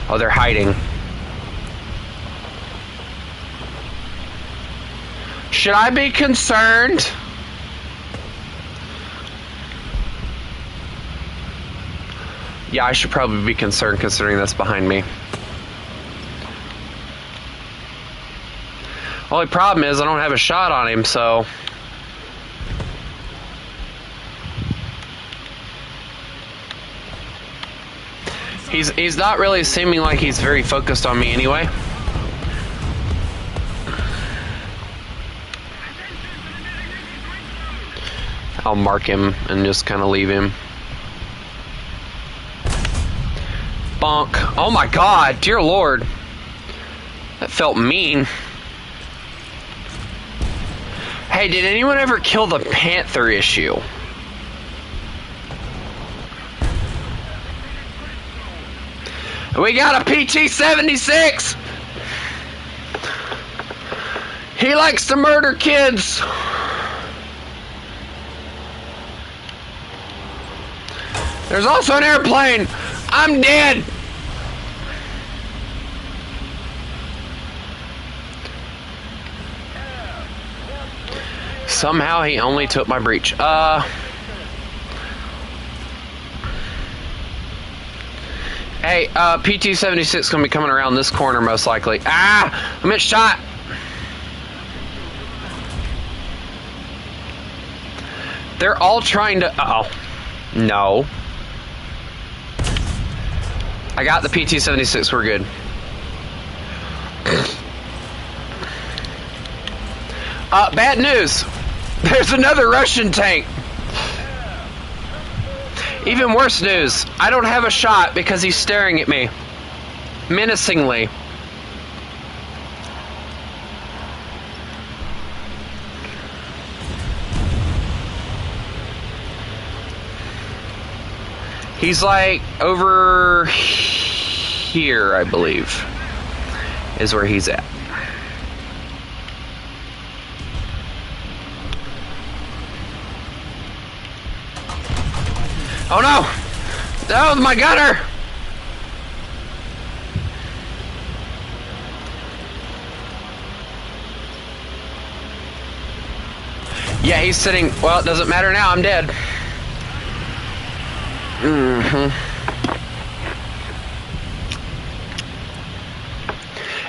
Oh, they're hiding. Should I be concerned? Yeah, I should probably be concerned considering that's behind me. Only problem is I don't have a shot on him, so... He's not really seeming like he's very focused on me anyway. I'll mark him and just kind of leave him. Bonk. Oh my god, dear lord. That felt mean. Hey, did anyone ever kill the Panther issue? We got a PT-76! He likes to murder kids! There's also an airplane! I'm dead! Somehow he only took my breach. Hey, PT-76 gonna be coming around this corner most likely. Ah! I'm at shot! They're all trying to... Uh-oh. No. I got the PT-76, we're good. Bad news! There's another Russian tank! Even worse news, I don't have a shot because he's staring at me. Menacingly. He's like over here, I believe, is where he's at. Oh no! That was my gunner! Yeah, he's sitting... Well, it doesn't matter now, I'm dead.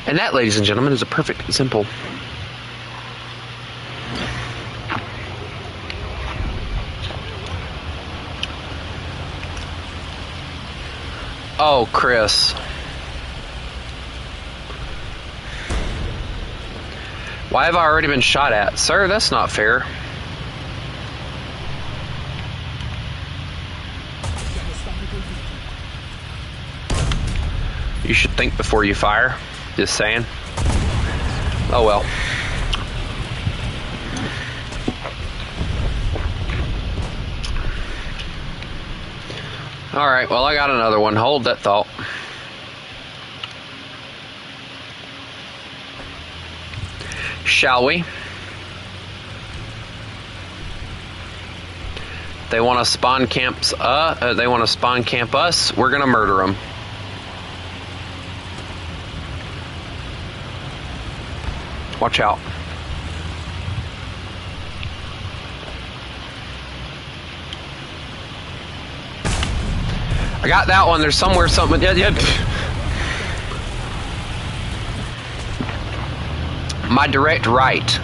And that, ladies and gentlemen, is a perfect example. Oh, Chris. Why have I already been shot at? Sir, that's not fair. You should think before you fire. Just saying. Oh well. Alright, well I got another one. Hold that thought. Shall we? They want to spawn camps. They want to spawn camp us. We're gonna murder them. Watch out. I got that one. There's somewhere something. Yeah. My direct right.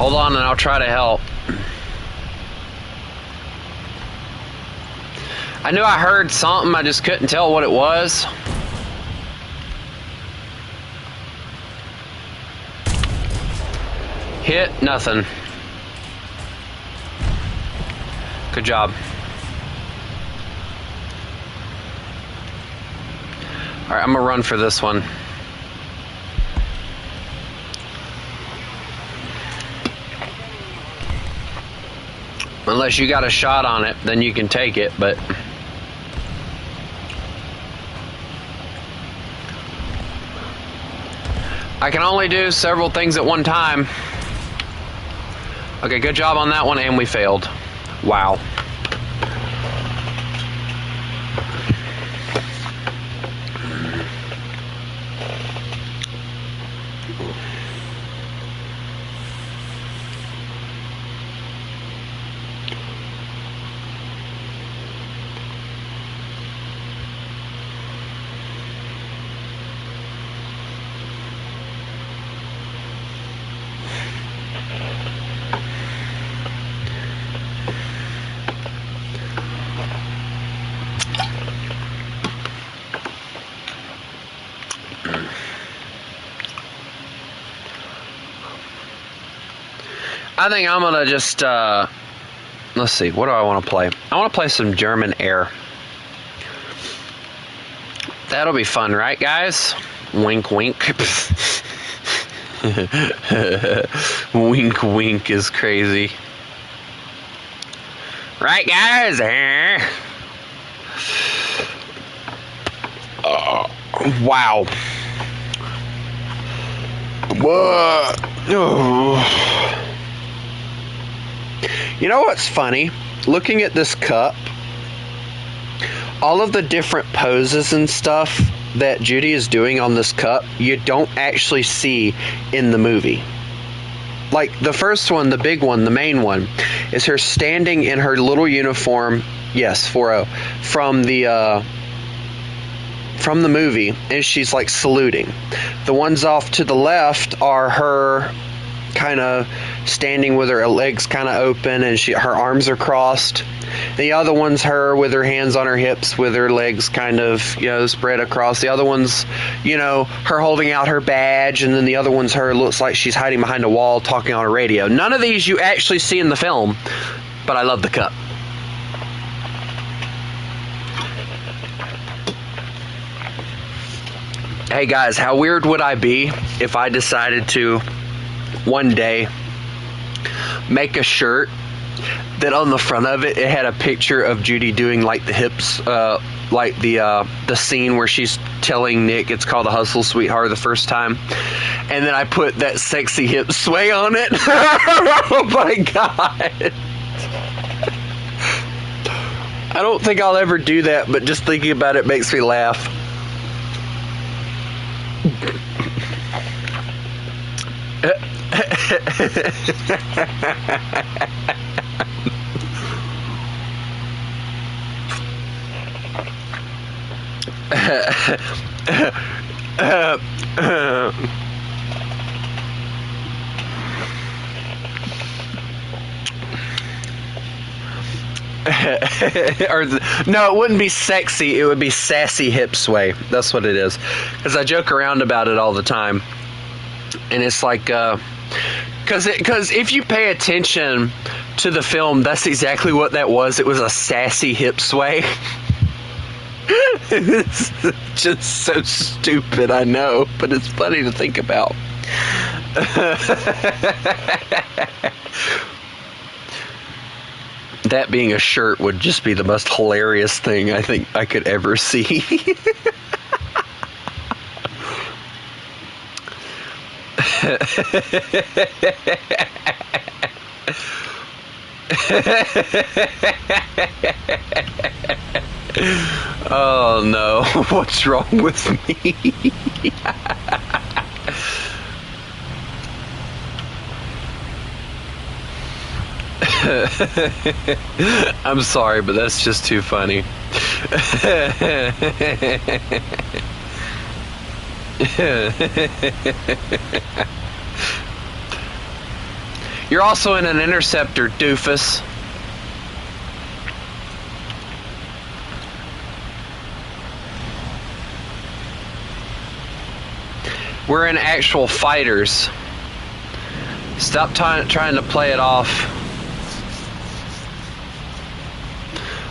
Hold on and I'll try to help. I knew I heard something, I just couldn't tell what it was. Hit, nothing. Good job. Alright, I'm gonna run for this one. Unless you got a shot on it, then you can take it, but... I can only do several things at one time. Okay, good job on that one, and we failed. Wow. I think I'm gonna just, let's see, what do I want to play? I want to play some German Air. That'll be fun, right, guys? Wink, wink. Wink, wink is crazy. Right, guys? Wow. What? Oh. You know what's funny? Looking at this cup, all of the different poses and stuff that Judy is doing on this cup, you don't actually see in the movie. Like the first one, the big one, the main one, is her standing in her little uniform, yes, 4-0, from the movie, and she's like saluting. The ones off to the left are her kind of standing with her legs kind of open and her arms are crossed. The other one's her with her hands on her hips with her legs kind of, spread across. The other one's, her holding out her badge, and then the other one's her looks like she's hiding behind a wall talking on a radio. None of these you actually see in the film, but I love the cup. Hey guys, how weird would I be if I decided to one day make a shirt that on the front of it had a picture of Judy doing like the hips, like the scene where she's telling Nick it's called The Hustle Sweetheart the first time, and then I put that sexy hip sway on it. Oh my god. I don't think I'll ever do that, but just thinking about it makes me laugh. No, it wouldn't be sexy, it would be sassy hip sway. That's what it is. Because I joke around about it all the time. And it's like, because if you pay attention to the film, that's exactly what that was. It was a sassy hip sway. It's just so stupid, I know, but it's funny to think about. That being a shirt would just be the most hilarious thing I think I could ever see. Oh no, what's wrong with me? I'm sorry, but that's just too funny. You're also in an interceptor, doofus. We're in actual fighters. Stop trying to play it off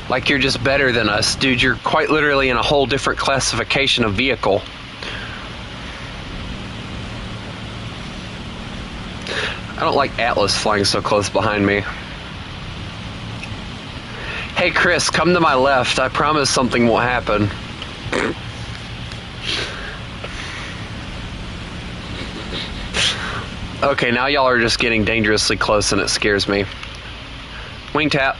like you're just better than us. Dude, you're quite literally in a whole different classification of vehicle. I don't like Atlas flying so close behind me. Hey Chris, come to my left. I promise something will happen. Okay, now y'all are just getting dangerously close and it scares me. Wing tap.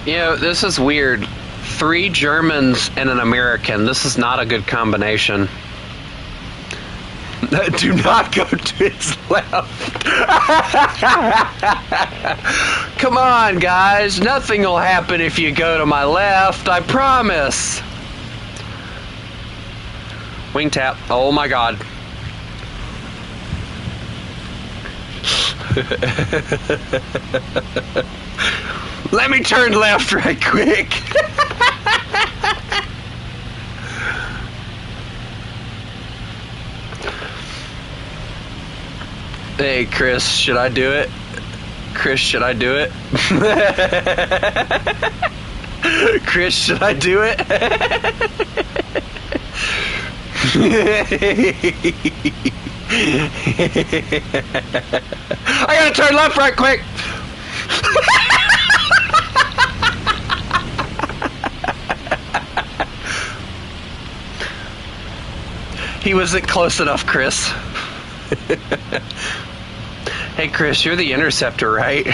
You know, this is weird. 3 Germans and an American. This is not a good combination. Do not go to his left. Come on, guys. Nothing will happen if you go to my left. I promise. Wing tap. Oh my god. Let me turn left right quick. Hey, Chris, should I do it? Chris, should I do it? Chris, should I do it? I gotta turn left right quick. He wasn't close enough, Chris. Hey Chris, you're the interceptor, right?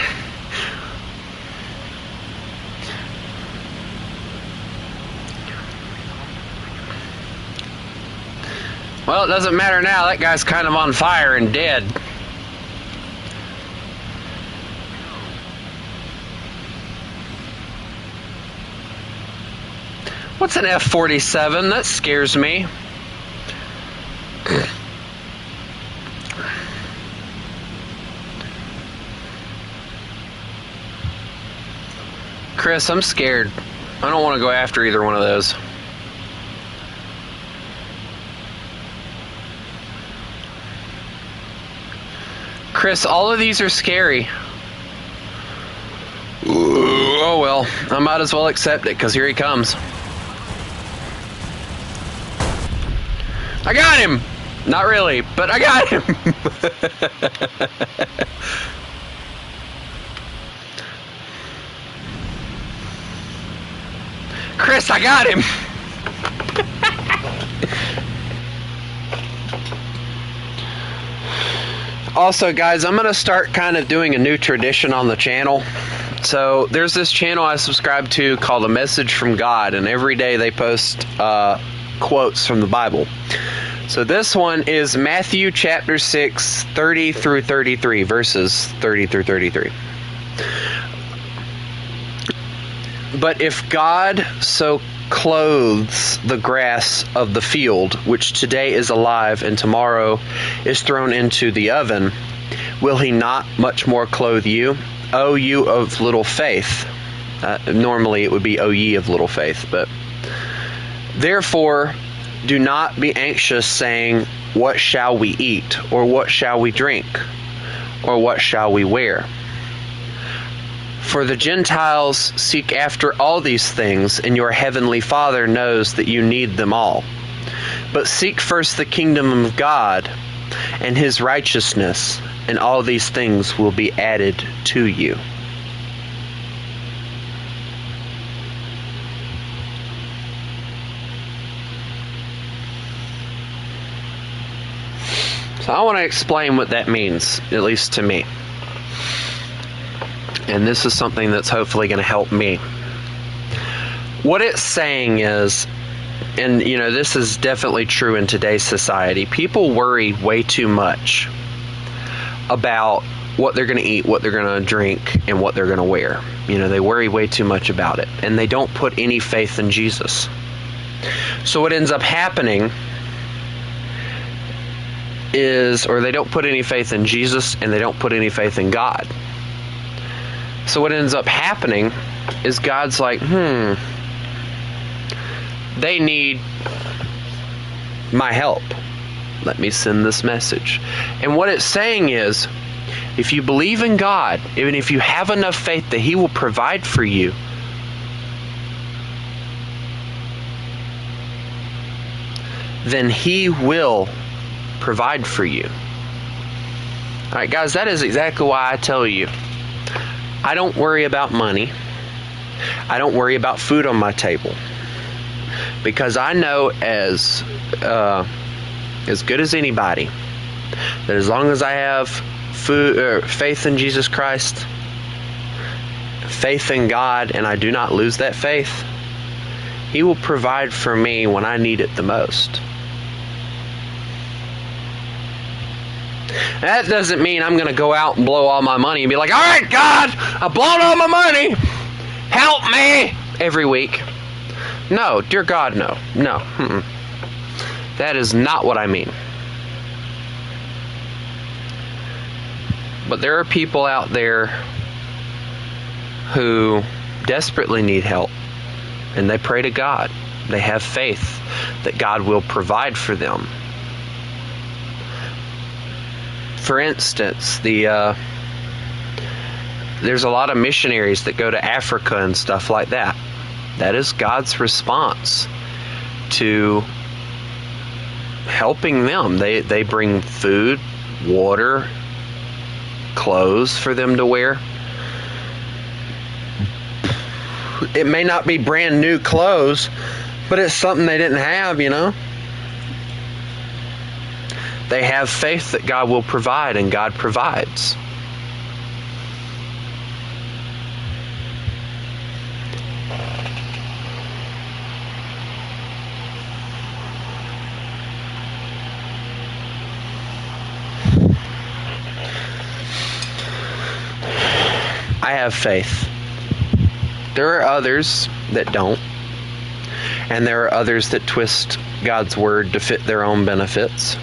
Well, it doesn't matter now. That guy's kind of on fire and dead. What's an F-47? That scares me. Chris, I'm scared. I don't want to go after either one of those. Chris, all of these are scary. Ooh, oh well, I might as well accept it because here he comes. I got him! Not really, but I got him! Chris, I got him! Also, guys, I'm going to start kind of doing a new tradition on the channel. So, there's this channel I subscribe to called A Message from God, and every day they post quotes from the Bible. So this one is Matthew chapter 6, 30 through 33, verses 30 through 33. But if God so clothes the grass of the field, which today is alive and tomorrow is thrown into the oven, will he not much more clothe you, O you of little faith? Normally it would be, O ye of little faith, but therefore do not be anxious, saying, what shall we eat, or what shall we drink, or what shall we wear? For the Gentiles seek after all these things, and your heavenly Father knows that you need them all. But seek first the kingdom of God and his righteousness, and all these things will be added to you. So I want to explain what that means, at least to me. And this is something that's hopefully going to help me. What it's saying is, and you know, this is definitely true in today's society, people worry way too much about what they're going to eat, what they're going to drink, and what they're going to wear. They worry way too much about it, and they don't put any faith in Jesus. So what ends up happening is, or they don't put any faith in Jesus, and they don't put any faith in God. So what ends up happening is God's like, they need my help. Let me send this message. And what it's saying is, if you believe in God, even if you have enough faith that He will provide for you, then He will provide for you. Alright guys, that is exactly why I tell you, I don't worry about money. I don't worry about food on my table. Because I know as good as anybody that as long as I have faith in Jesus Christ, faith in God, and I do not lose that faith, He will provide for me when I need it the most. That doesn't mean I'm going to go out and blow all my money and be like, all right, God, I've blown all my money. Help me every week. No, dear God, no. That is not what I mean. But there are people out there who desperately need help, and they pray to God. They have faith that God will provide for them. For instance, there's a lot of missionaries that go to Africa and stuff like that. That is God's response to helping them. They bring food, water, clothes for them to wear. It may not be brand new clothes, but it's something they didn't have, They have faith that God will provide, and God provides. I have faith. There are others that don't. And there are others that twist God's word to fit their own benefits.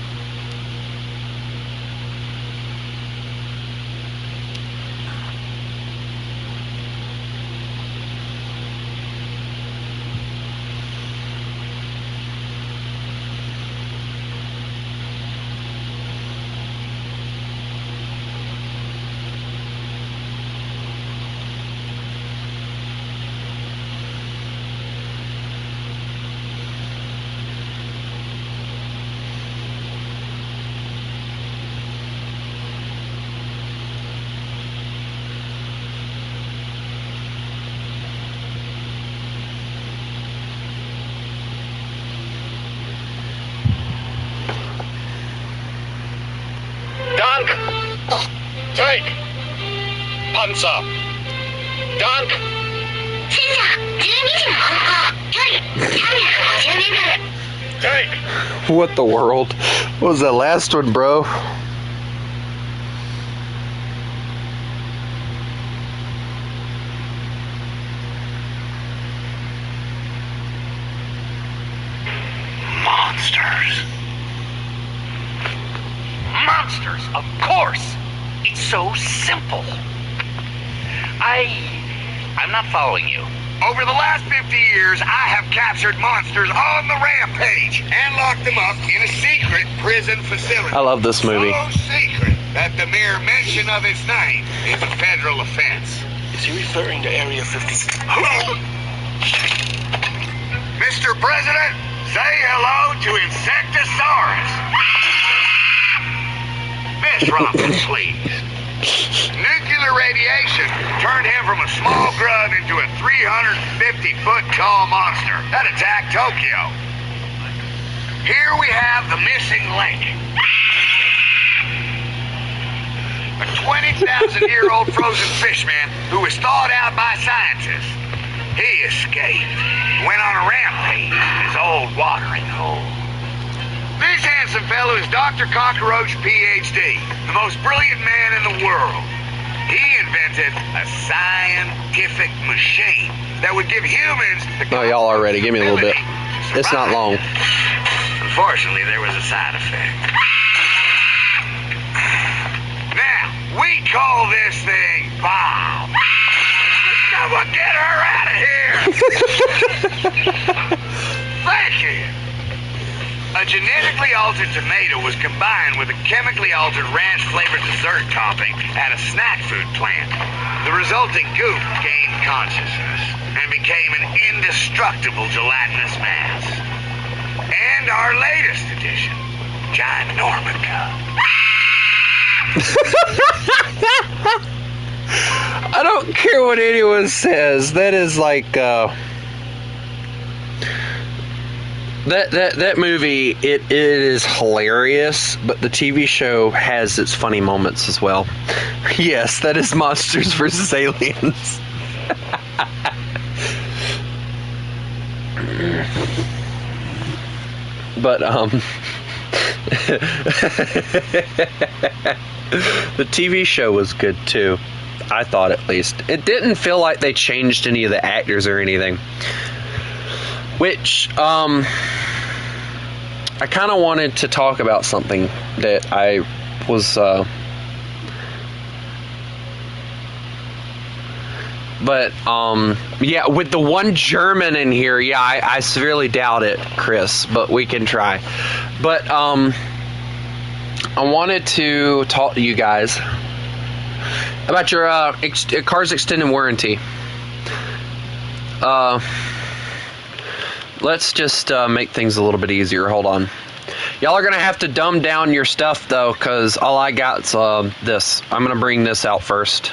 Take! Panzer! Dank! Take! What the world? What was that last one, bro? Monsters, of course! It's so simple. I'm not following you. Over the last 50 years, I have captured monsters on the rampage and locked them up in a secret prison facility. I love this movie. So secret that the mere mention of its name is a federal offense. Is he referring to Area 50? Mr. President, say hello to Insectosaurus. Miss Robin, please. Nuclear radiation turned him from a small grub into a 350-foot-tall monster that attacked Tokyo. Here we have the missing link. A 20,000-year-old frozen fishman who was thawed out by scientists. He escaped, went on a rampage in his old watering hole. This handsome fellow is Dr. Cockroach, Ph.D., the most brilliant man in the world. He invented a scientific machine that would give humans the Oh, y'all are ready. Give me a little bit. It's not long. Unfortunately, there was a side effect. Now, we call this thing Bob. Someone get her out of here! Thank you. A genetically altered tomato was combined with a chemically altered ranch-flavored dessert topping at a snack food plant. The resulting goop gained consciousness and became an indestructible gelatinous mass. And our latest addition, Ginormica. I don't care what anyone says. That is like that movie. It is hilarious, but the TV show has its funny moments as well. Yes, that is Monsters versus Aliens. But the TV show was good too. I thought, at least. It didn't feel like they changed any of the actors or anything. Which, I kind of wanted to talk about something that I was, yeah, with the one German in here, yeah, I severely doubt it, Chris, but we can try. But, I wanted to talk to you guys about your car's extended warranty. Let's just make things a little bit easier. Hold on. Y'all are going to have to dumb down your stuff, though, because all I got's this. I'm going to bring this out first.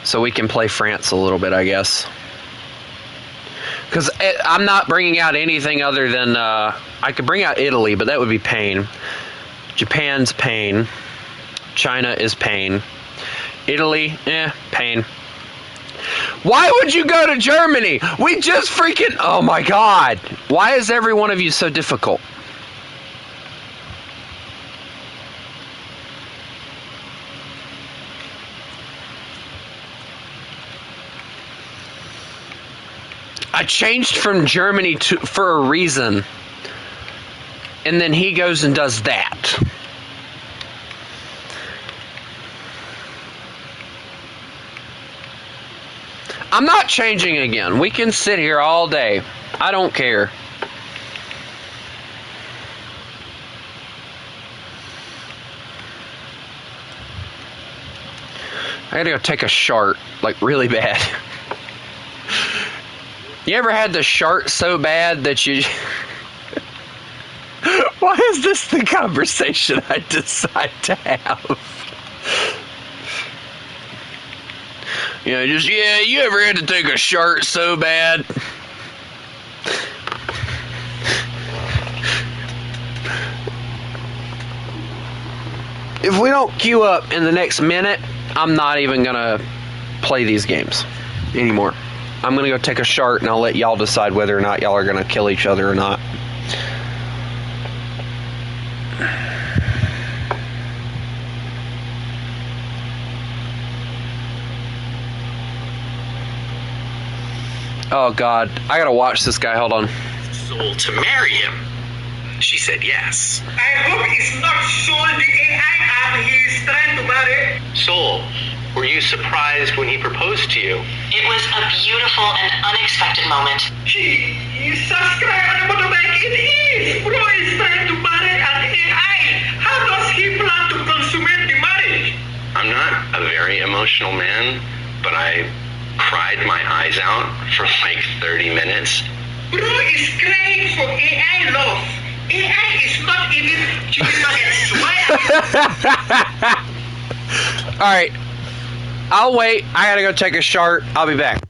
So we can play France a little bit, I guess. Because I'm not bringing out anything other than... I could bring out Italy, but that would be pain. Japan's pain. China is pain. Italy, pain. Why would you go to Germany? We just freaking... Oh my God. Why is every one of you so difficult? I changed from Germany for a reason. And then he goes and does that. I'm not changing again. We can sit here all day. I don't care. I gotta go take a shart, like really bad. You ever had the shart so bad that you... Why is this the conversation I decide to have? You know, just, yeah, you ever had to take a shart so bad? If we don't queue up in the next minute, I'm not even gonna play these games anymore. I'm gonna go take a shart and I'll let y'all decide whether or not y'all are gonna kill each other or not. Oh God, I gotta watch this guy. Hold on. Soul to marry him. She said yes. I hope it's not Soul the AI and he's trying to marry. Soul, were you surprised when he proposed to you? It was a beautiful and unexpected moment. He subscribe on the motorbike. It is. Bro is trying to marry an AI. How does he plan to consummate the marriage? I'm not a very emotional man, but I cried my eyes out for like 30 minutes. Bro is crying for AI love. AI is not even swear. Alright. I'll wait. I gotta go take a shart. I'll be back.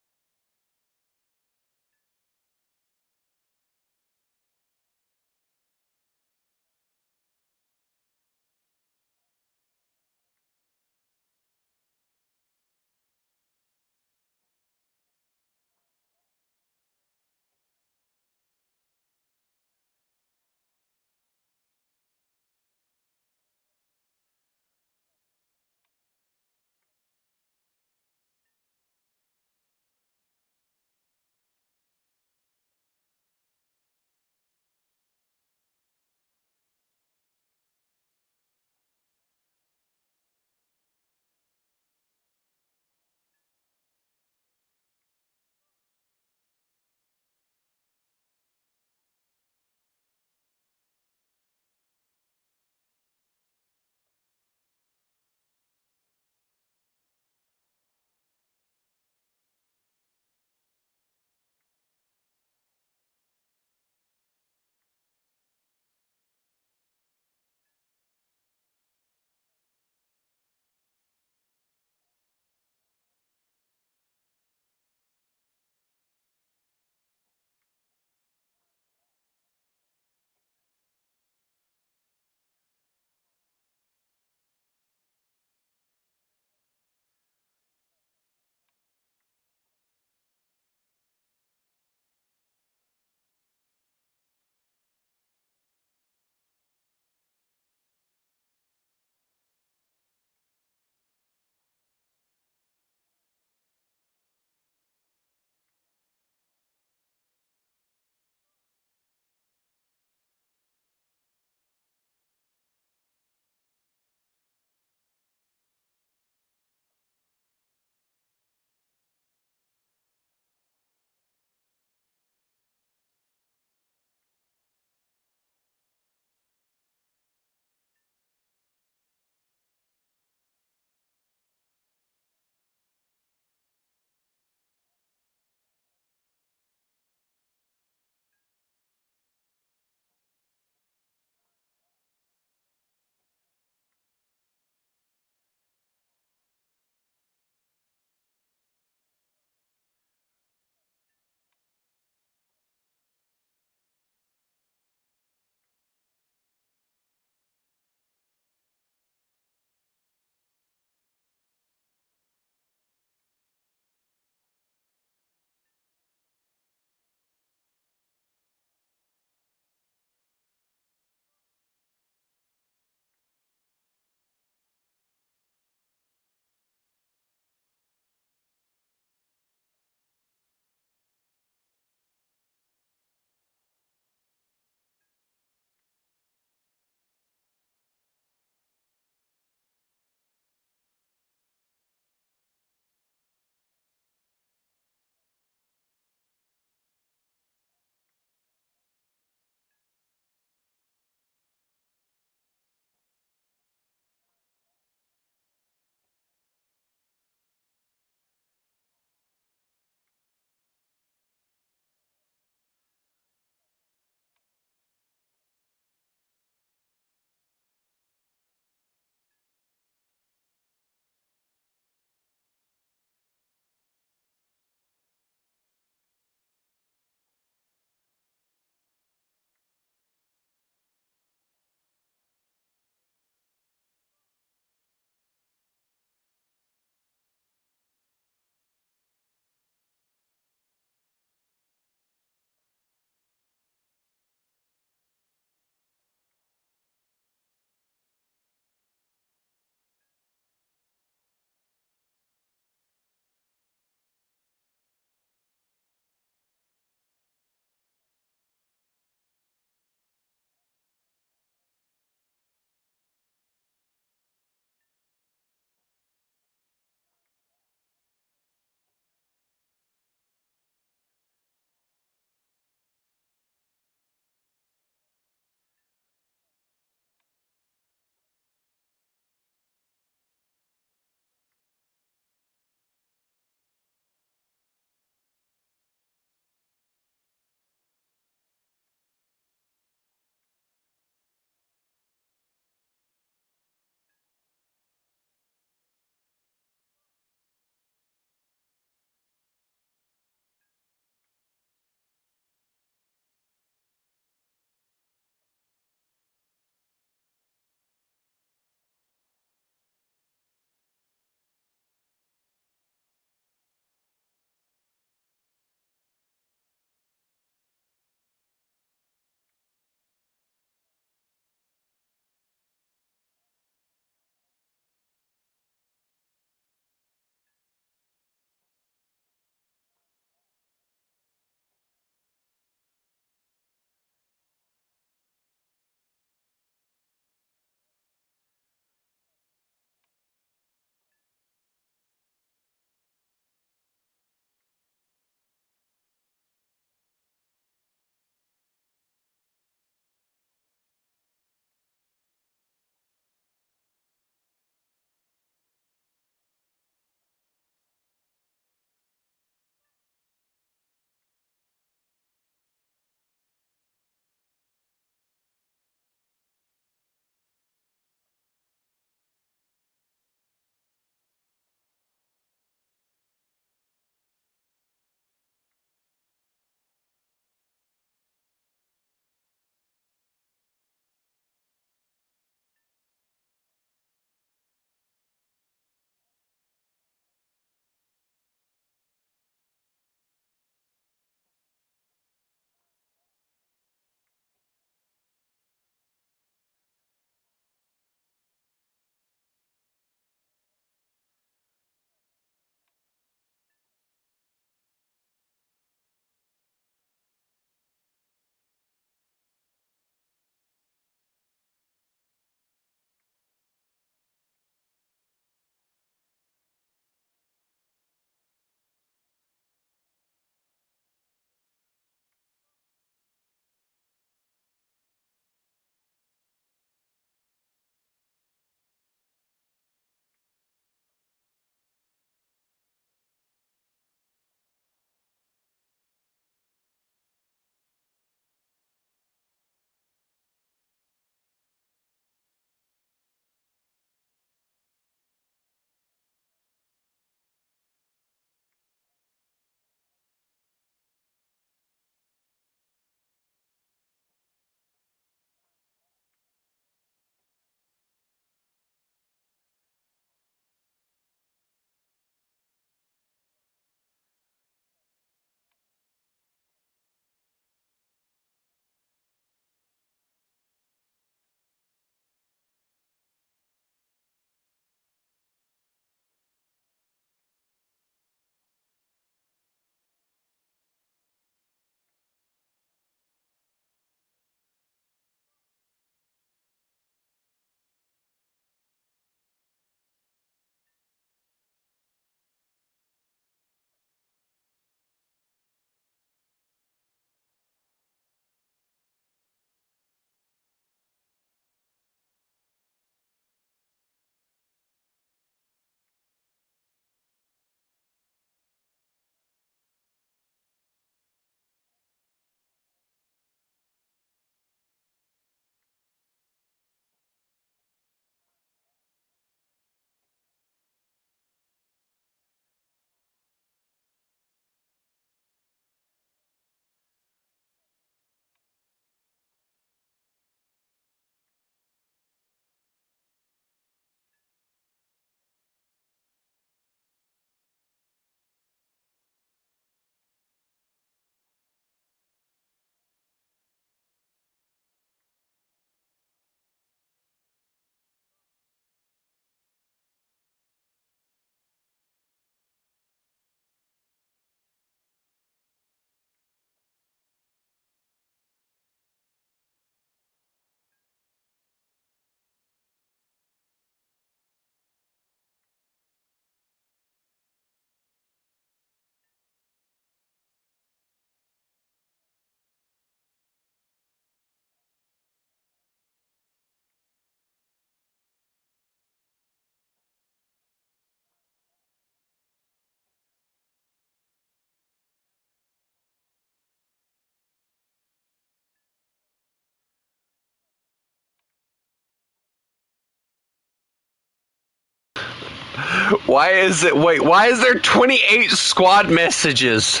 Why is there 28 squad messages?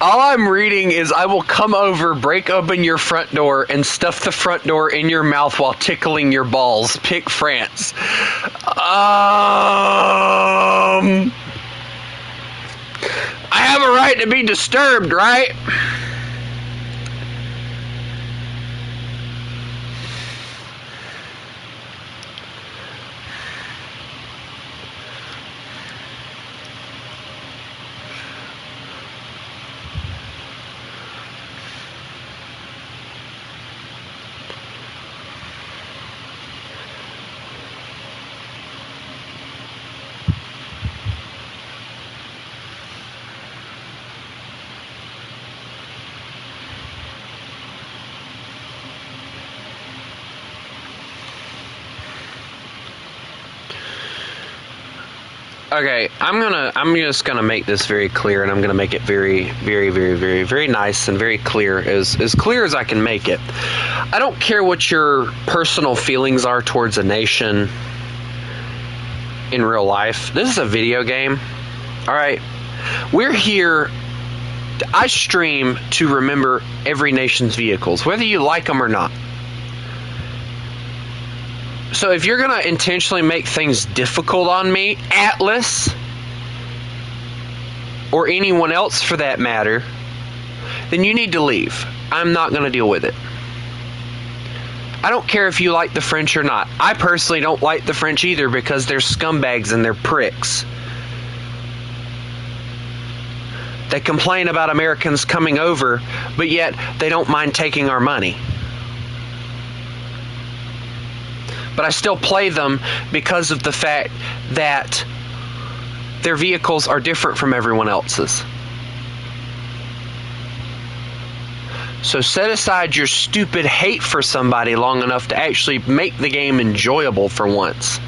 All I'm reading is, I will come over, break open your front door, and stuff the front door in your mouth while tickling your balls. Pick France. I have a right to be disturbed, right? Okay, I'm just gonna make this very clear, and I'm gonna make it very, very, very, very, very nice and very clear, as clear as I can make it. I don't care what your personal feelings are towards a nation in real life. This is a video game. Alright? We're here. I stream to remember every nation's vehicles, whether you like them or not. So if you're going to intentionally make things difficult on me, Atlas, or anyone else for that matter, then you need to leave. I'm not going to deal with it. I don't care if you like the French or not. I personally don't like the French either, because they're scumbags and they're pricks. They complain about Americans coming over, but yet they don't mind taking our money. But I still play them because of the fact that their vehicles are different from everyone else's. So set aside your stupid hate for somebody long enough to actually make the game enjoyable for once.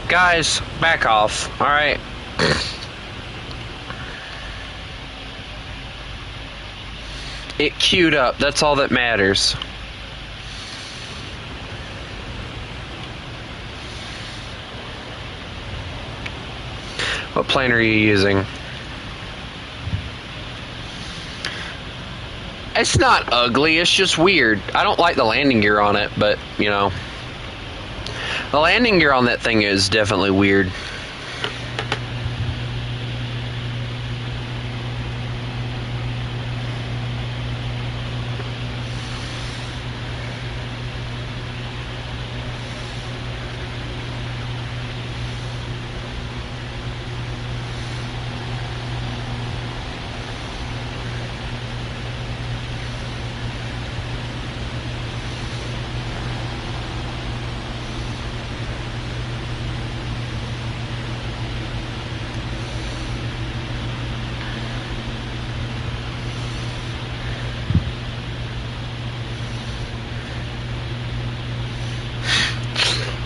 Guys, back off, alright? It queued up, that's all that matters. What plane are you using? It's not ugly, it's just weird. I don't like the landing gear on it, but, you know. The landing gear on that thing is definitely weird.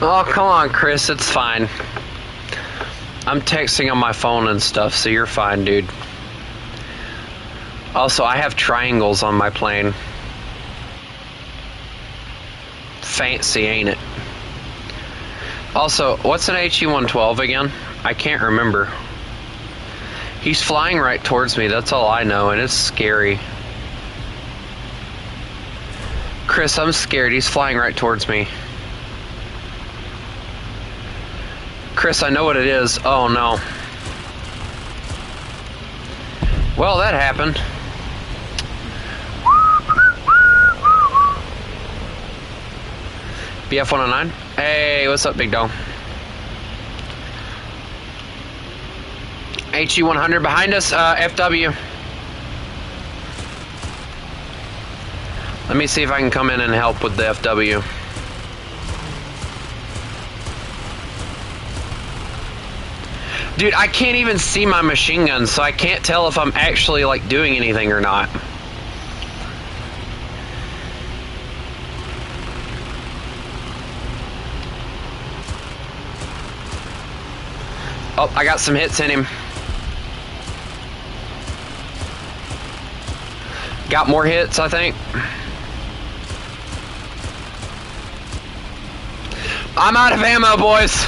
Oh, come on, Chris. It's fine. I'm texting on my phone and stuff, so you're fine, dude. Also, I have triangles on my plane. Fancy, ain't it? Also, what's an HE-112 again? I can't remember. He's flying right towards me, that's all I know, and it's scary. Chris, I'm scared. He's flying right towards me. Chris, I know what it is. Oh, no. Well, that happened. BF-109? Hey, what's up, big dog? HE-100 behind us, FW. Let me see if I can come in and help with the FW. Dude, I can't even see my machine gun, so I can't tell if I'm actually, like, doing anything or not. Oh, I got some hits in him. Got more hits, I think. I'm out of ammo, boys.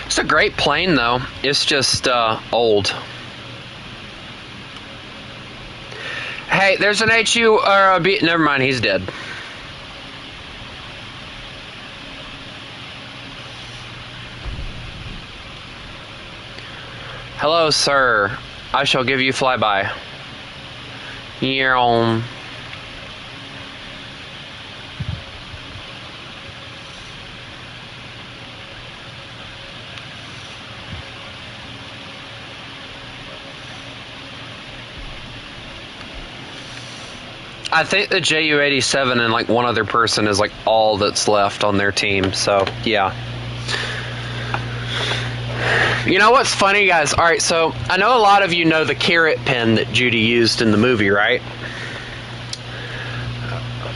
It's a great plane, though. It's just old. Hey, there's an HU or a B. Never mind, he's dead. Hello, sir. I shall give you flyby. You're on. I think the JU-87 and like one other person is like all that's left on their team, so yeah. You know what's funny, guys? Alright, so I know a lot of you know the carrot pen that Judy used in the movie, right?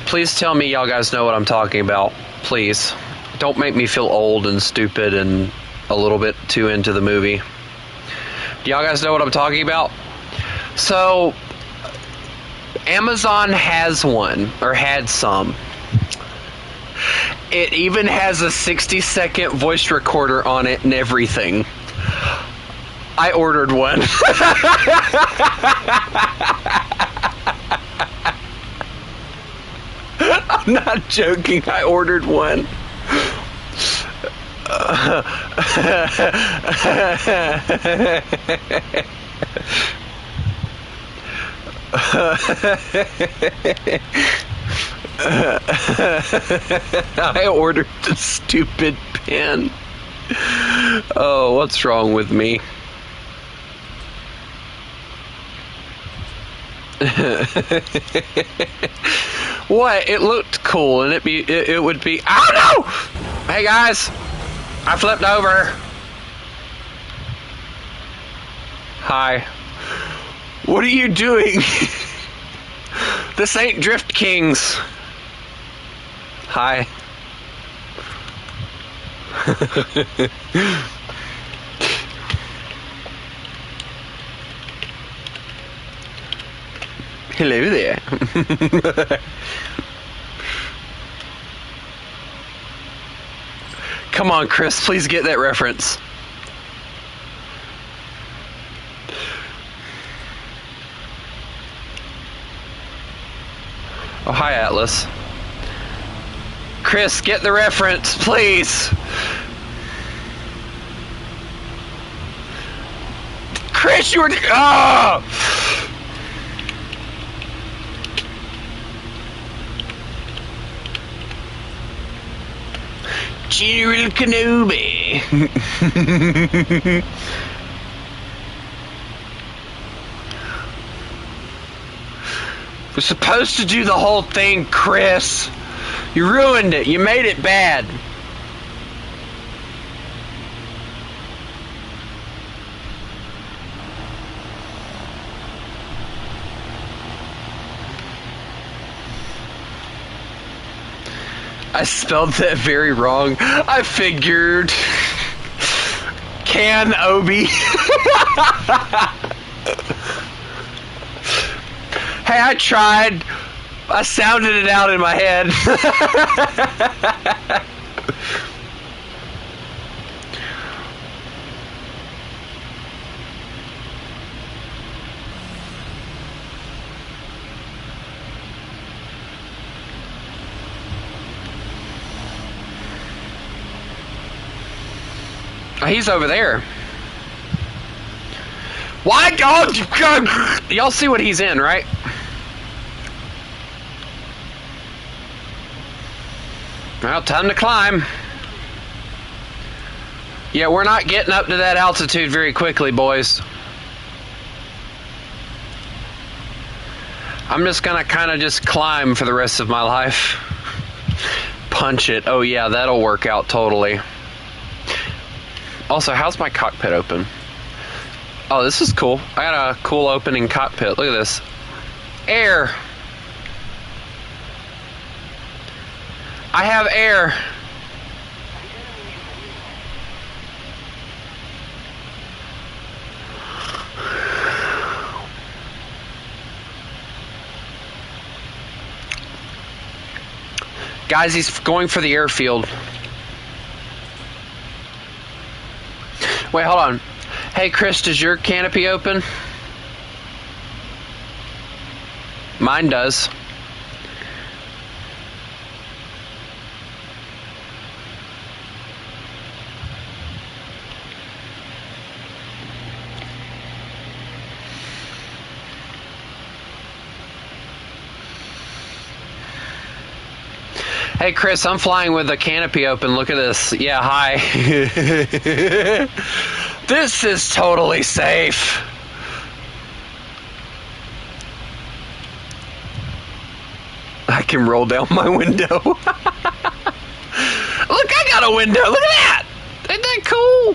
Please tell me y'all guys know what I'm talking about. Please. Don't make me feel old and stupid and a little bit too into the movie. Do y'all guys know what I'm talking about? So Amazon has one, or had some. It even has a 60-second voice recorder on it and everything. I ordered one. I'm not joking, I ordered one. I ordered the stupid pen. Oh, what's wrong with me? What? It looked cool, and it would be. Oh no! Hey guys, I flipped over. Hi. What are you doing? This ain't Drift Kings. Hi. Hello there. Come on, Chris, please get that reference. Oh, hi, Atlas. Chris, get the reference, please. Chris, you were... Oh! General Kenobi. We're supposed to do the whole thing, Chris. You ruined it. You made it bad. I spelled that very wrong. I figured. Can Obi. Hey, I tried. I sounded it out in my head. He's over there. Why don't y'all see what he's in, right? Well, time to climb. Yeah, we're not getting up to that altitude very quickly, boys. I'm just gonna kind of just climb for the rest of my life. Punch it. Oh yeah, that'll work out totally. Also, how's my cockpit open? Oh, this is cool. I got a cool opening cockpit. Look at this. Air. I have air. Guys, he's going for the airfield. Wait, hold on. Hey, Chris, does your canopy open? Mine does. Hey Chris, I'm flying with the canopy open. Look at this. Yeah, hi. This is totally safe. I can roll down my window. Look, I got a window. Look at that. Isn't that cool?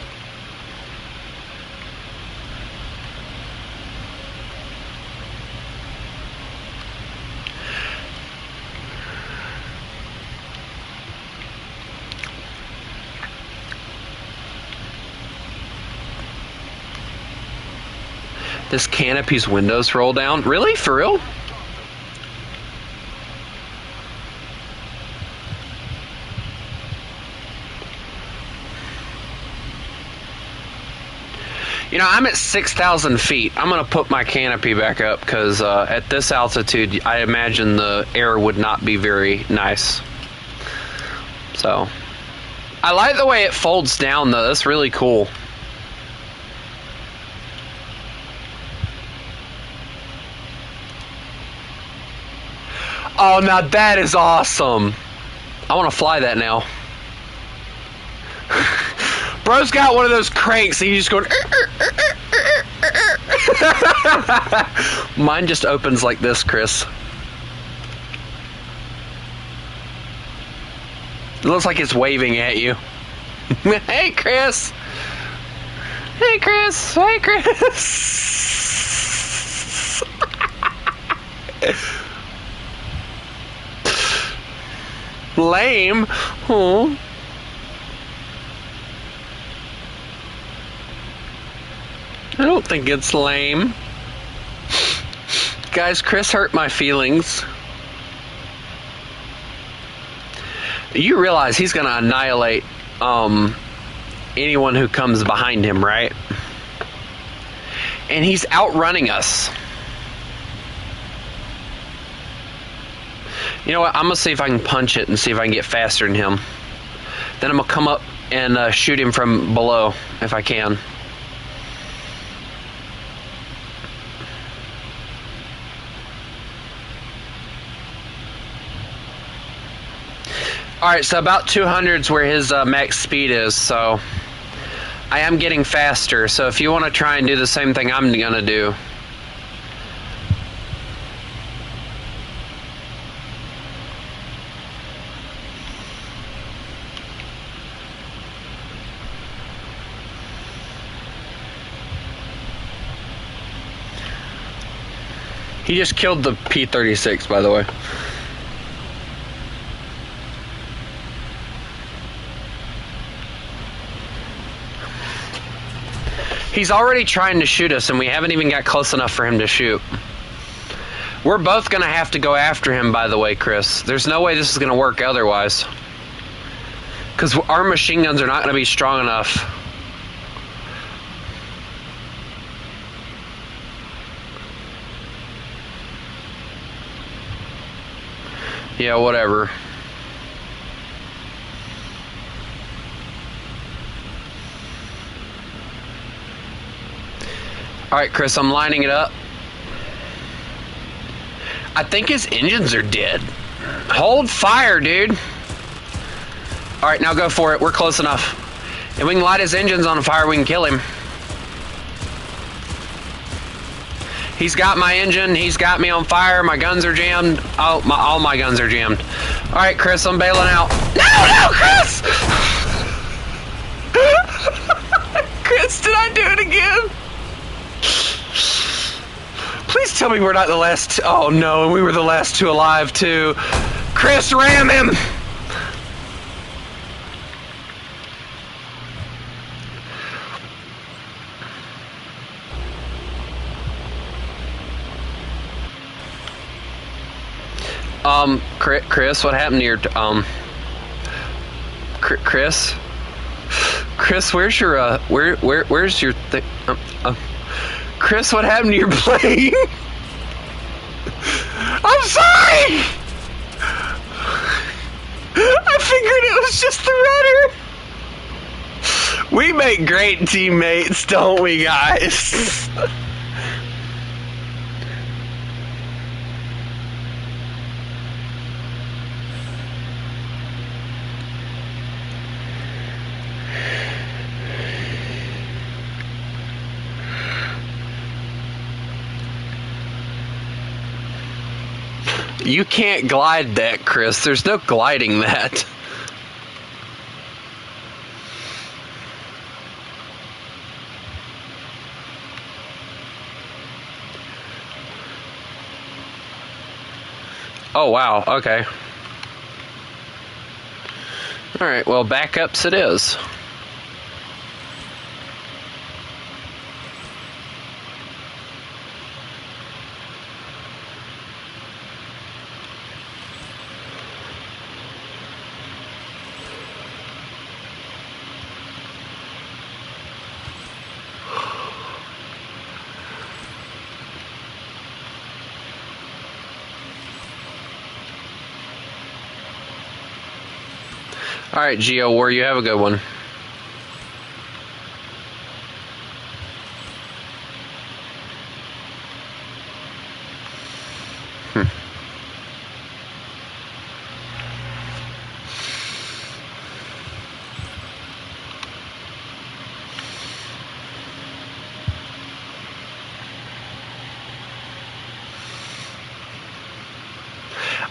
This canopy's windows roll down? Really? For real? You know, I'm at 6,000 feet. I'm going to put my canopy back up because at this altitude, I imagine the air would not be very nice. So, I like the way it folds down, though. That's really cool. Oh, now that is awesome. I want to fly that now. Bro's got one of those cranks and he's just going... Mine just opens like this, Chris. It looks like it's waving at you. Hey, Chris. Hey, Chris. Hey, Chris. Lame. Oh. I don't think it's lame. Guys, Chris hurt my feelings. You realize he's going to annihilate anyone who comes behind him, right? And he's outrunning us. You know what? I'm going to see if I can punch it and see if I can get faster than him. Then I'm going to come up and shoot him from below if I can. Alright, so about 200 is where his max speed is, so I am getting faster. So if you want to try and do the same thing I'm going to do. He just killed the P-36, by the way. He's already trying to shoot us, and we haven't even got close enough for him to shoot. We're both going to have to go after him, by the way, Chris. There's no way this is going to work otherwise. Because our machine guns are not going to be strong enough. Yeah, whatever. Alright, Chris, I'm lining it up. I think his engines are dead. Hold fire, dude. Alright, now go for it. We're close enough. If we can light his engines on fire, we can kill him. He's got my engine. He's got me on fire. My guns are jammed. Oh, all my guns are jammed. Alright, Chris, I'm bailing out. No, Chris! Chris, did I do it again? Please tell me we're not the last. Oh no, we were the last two alive too. Chris, ram him! Chris, what happened to your Chris, where's your where's your thing? Chris, what happened to your plane? I'm sorry! I figured it was just the rudder. We make great teammates, don't we, guys? You can't glide that, Chris. There's no gliding that. Oh, wow. Okay. Alright, well, backups it is. Alright, Geo War, you have a good one.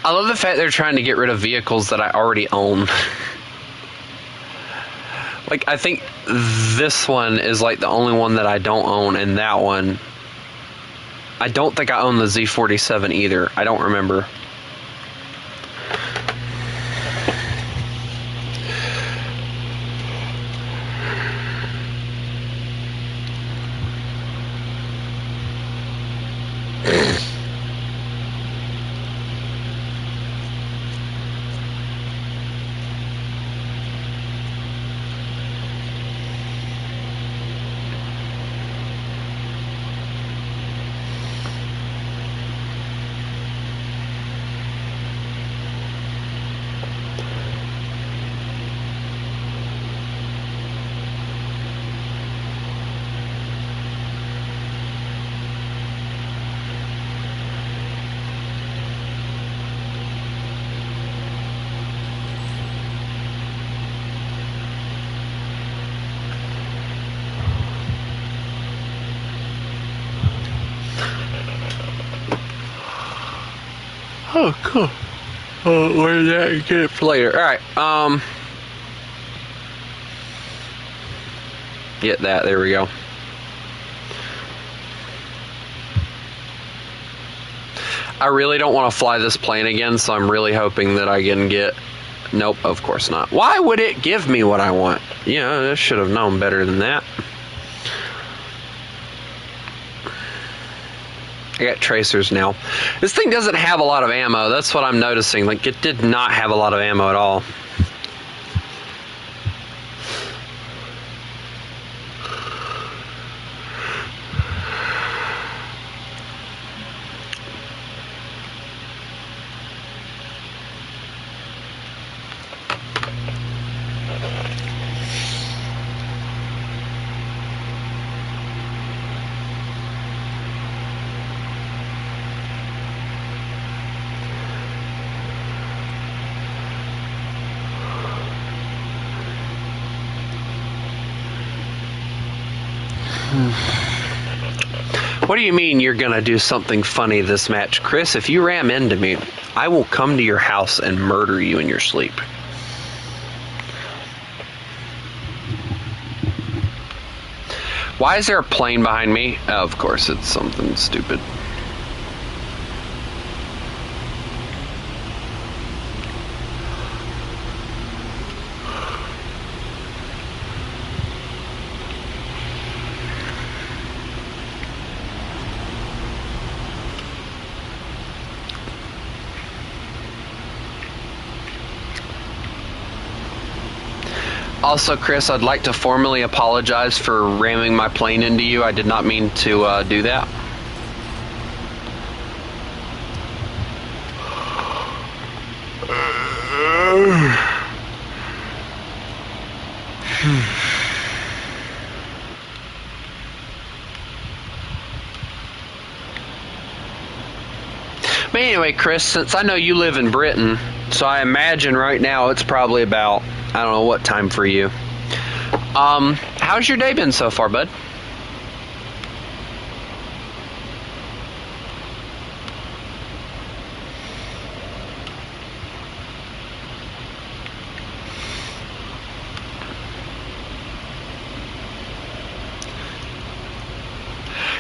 I love the fact they're trying to get rid of vehicles that I already own. Like, I think this one is like the only one that I don't own, and that one. I don't think I own the Z47 either. I don't remember. Oh, cool. Oh, where's that? Get it for later. Alright, get that. There we go. I really don't want to fly this plane again, so I'm really hoping that I can get... Nope, of course not. Why would it give me what I want? Yeah, I should have known better than that. I got tracers now. This thing doesn't have a lot of ammo. That's what I'm noticing. Like, it did not have a lot of ammo at all. What do you mean you're gonna do something funny this match? Chris, if you ram into me, I will come to your house and murder you in your sleep. Why is there a plane behind me? Oh, of course, it's something stupid. Also, Chris, I'd like to formally apologize for ramming my plane into you. I did not mean to do that. But anyway, Chris, since I know you live in Britain, so I imagine right now it's probably about, I don't know what time for you. How's your day been so far, bud?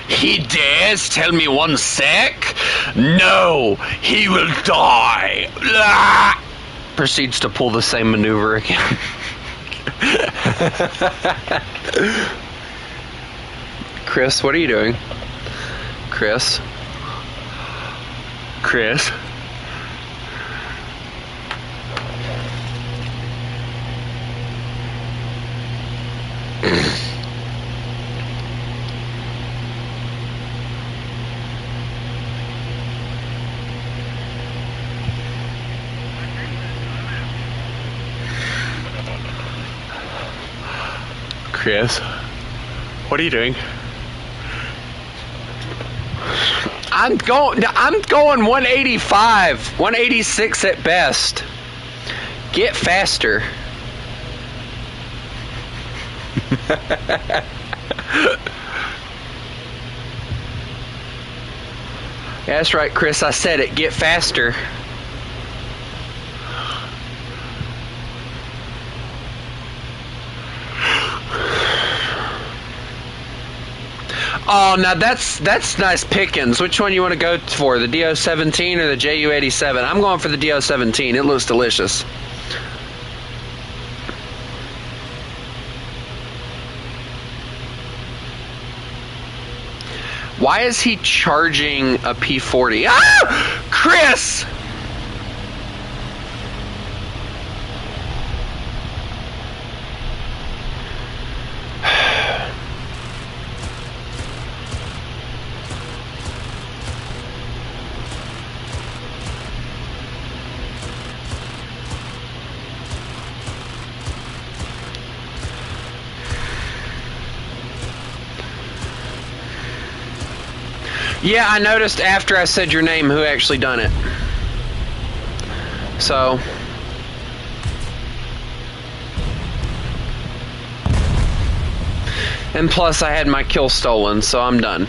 He dares tell me 1 sec? No, he will die. Ah! Proceeds to pull the same maneuver again. Chris, what are you doing? Chris? Chris? Chris, what are you doing? I'm going 185, 186 at best. Get faster. Yeah, that's right, Chris. I said it. Get faster. Oh, now that's nice pickings. Which one you want to go for, the DO-17 or the JU-87? I'm going for the DO-17. It looks delicious. Why is he charging a P-40? Ah! Chris! Yeah, I noticed after I said your name who actually done it. So. And plus I had my kill stolen, so I'm done.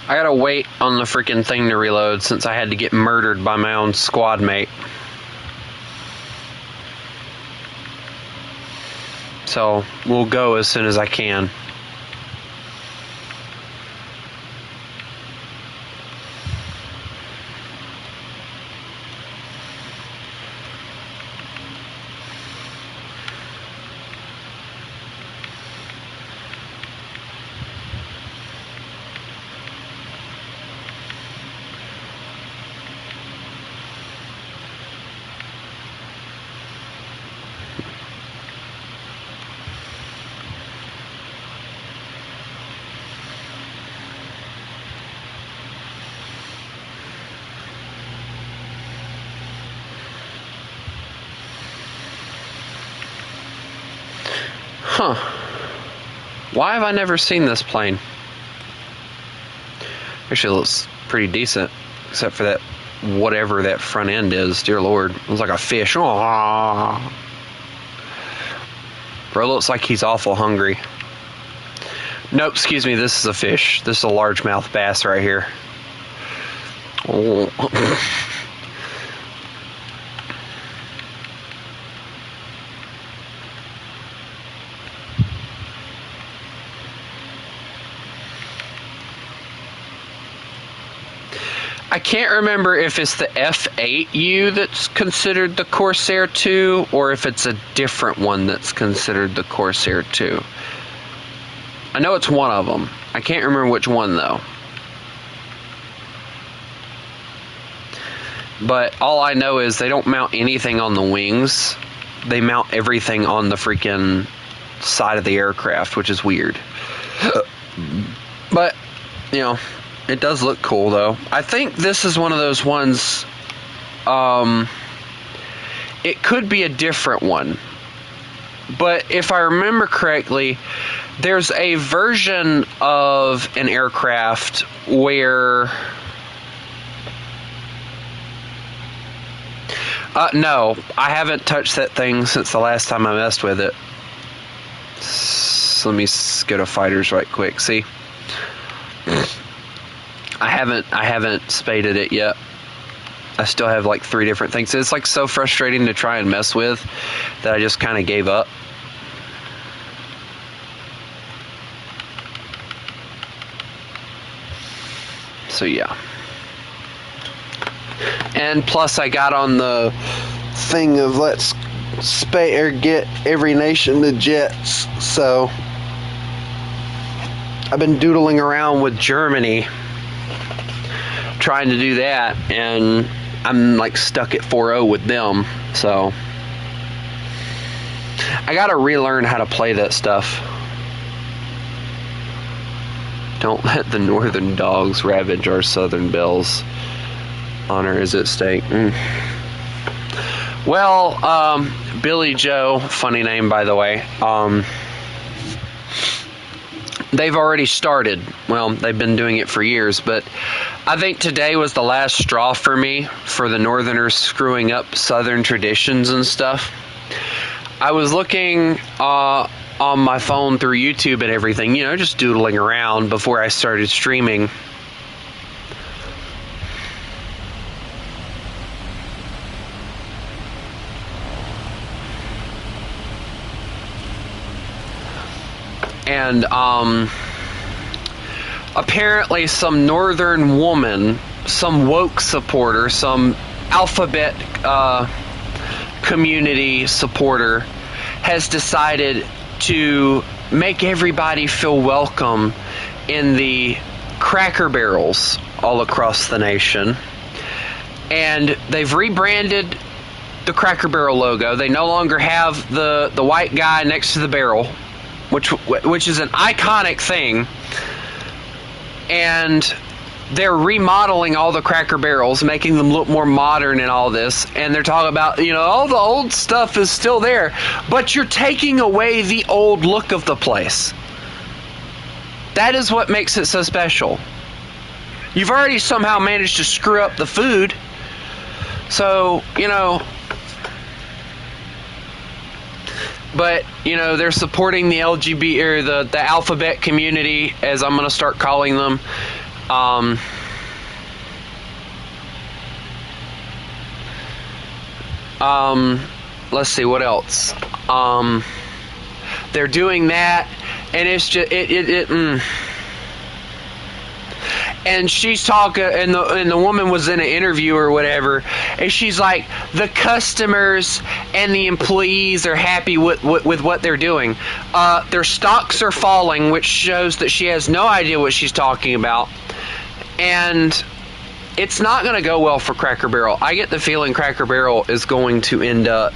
I gotta wait on the freaking thing to reload since I had to get murdered by my own squad mate. So we'll go as soon as I can. Huh. Why have I never seen this plane? Actually, it looks pretty decent, except for that whatever that front end is. Dear Lord, it looks like a fish. Aww. Bro looks like he's awful hungry. Nope, excuse me, this is a fish. This is a largemouth bass right here. Oh. I can't remember if it's the F8U that's considered the Corsair 2 or if it's a different one that's considered the Corsair 2. I know it's one of them. I can't remember which one though. But all I know is they don't mount anything on the wings. They mount everything on the freaking side of the aircraft, which is weird. But, you know, it does look cool, though. I think this is one of those ones, it could be a different one. But if I remember correctly, there's a version of an aircraft where... no, I haven't touched that thing since the last time I messed with it. So let me go to fighters right quick, see? I haven't spaded it yet. I still have like 3 different things. It's like so frustrating to try and mess with that I just kind of gave up. So yeah. And plus I got on the thing of let's spay or get every nation the jets. So I've been doodling around with Germany trying to do that, and I'm like stuck at 4-0 with them, so I gotta relearn how to play that stuff. Don't let the northern dogs ravage our southern bells. Honor is at stake. Well, Billy Joe, funny name by the way, they've already started. Well, they've been doing it for years, but I think today was the last straw for me for the Northerners screwing up Southern traditions and stuff. I was looking on my phone through YouTube and everything, you know, just doodling around before I started streaming. And apparently some northern woman, some woke supporter, some alphabet community supporter has decided to make everybody feel welcome in the Cracker Barrels all across the nation. And they've rebranded the Cracker Barrel logo. They no longer have the white guy next to the barrel, which is an iconic thing, and they're remodeling all the Cracker Barrels, making them look more modern and all this, and they're talking about, you know, all the old stuff is still there, but you're taking away the old look of the place. That is what makes it so special. You've already somehow managed to screw up the food, so, you know... But, you know, they're supporting the LGBT, or the alphabet community, as I'm going to start calling them. Let's see what else. They're doing that, and it's just and she's talking, and the woman was in an interview or whatever, and she's like, the customers and the employees are happy with what they're doing. Their stocks are falling, which shows that she has no idea what she's talking about, and it's not going to go well for Cracker Barrel. I get the feeling Cracker Barrel is going to end up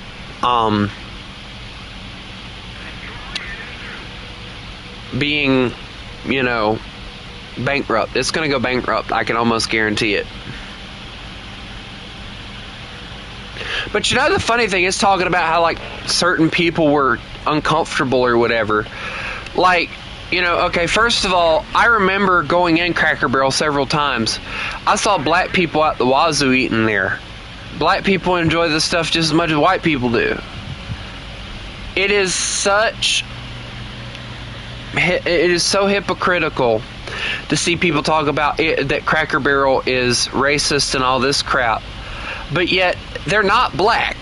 being, bankrupt. It's going to go bankrupt. I can almost guarantee it. But the funny thing is talking about how, like, certain people were uncomfortable or whatever. Like, okay, first of all, I remember going in Cracker Barrel several times. I saw black people out the wazoo eating there. Black people enjoy this stuff just as much as white people do. It is so hypocritical to see people talk about it, that Cracker Barrel is racist and all this crap, but yet they're not black.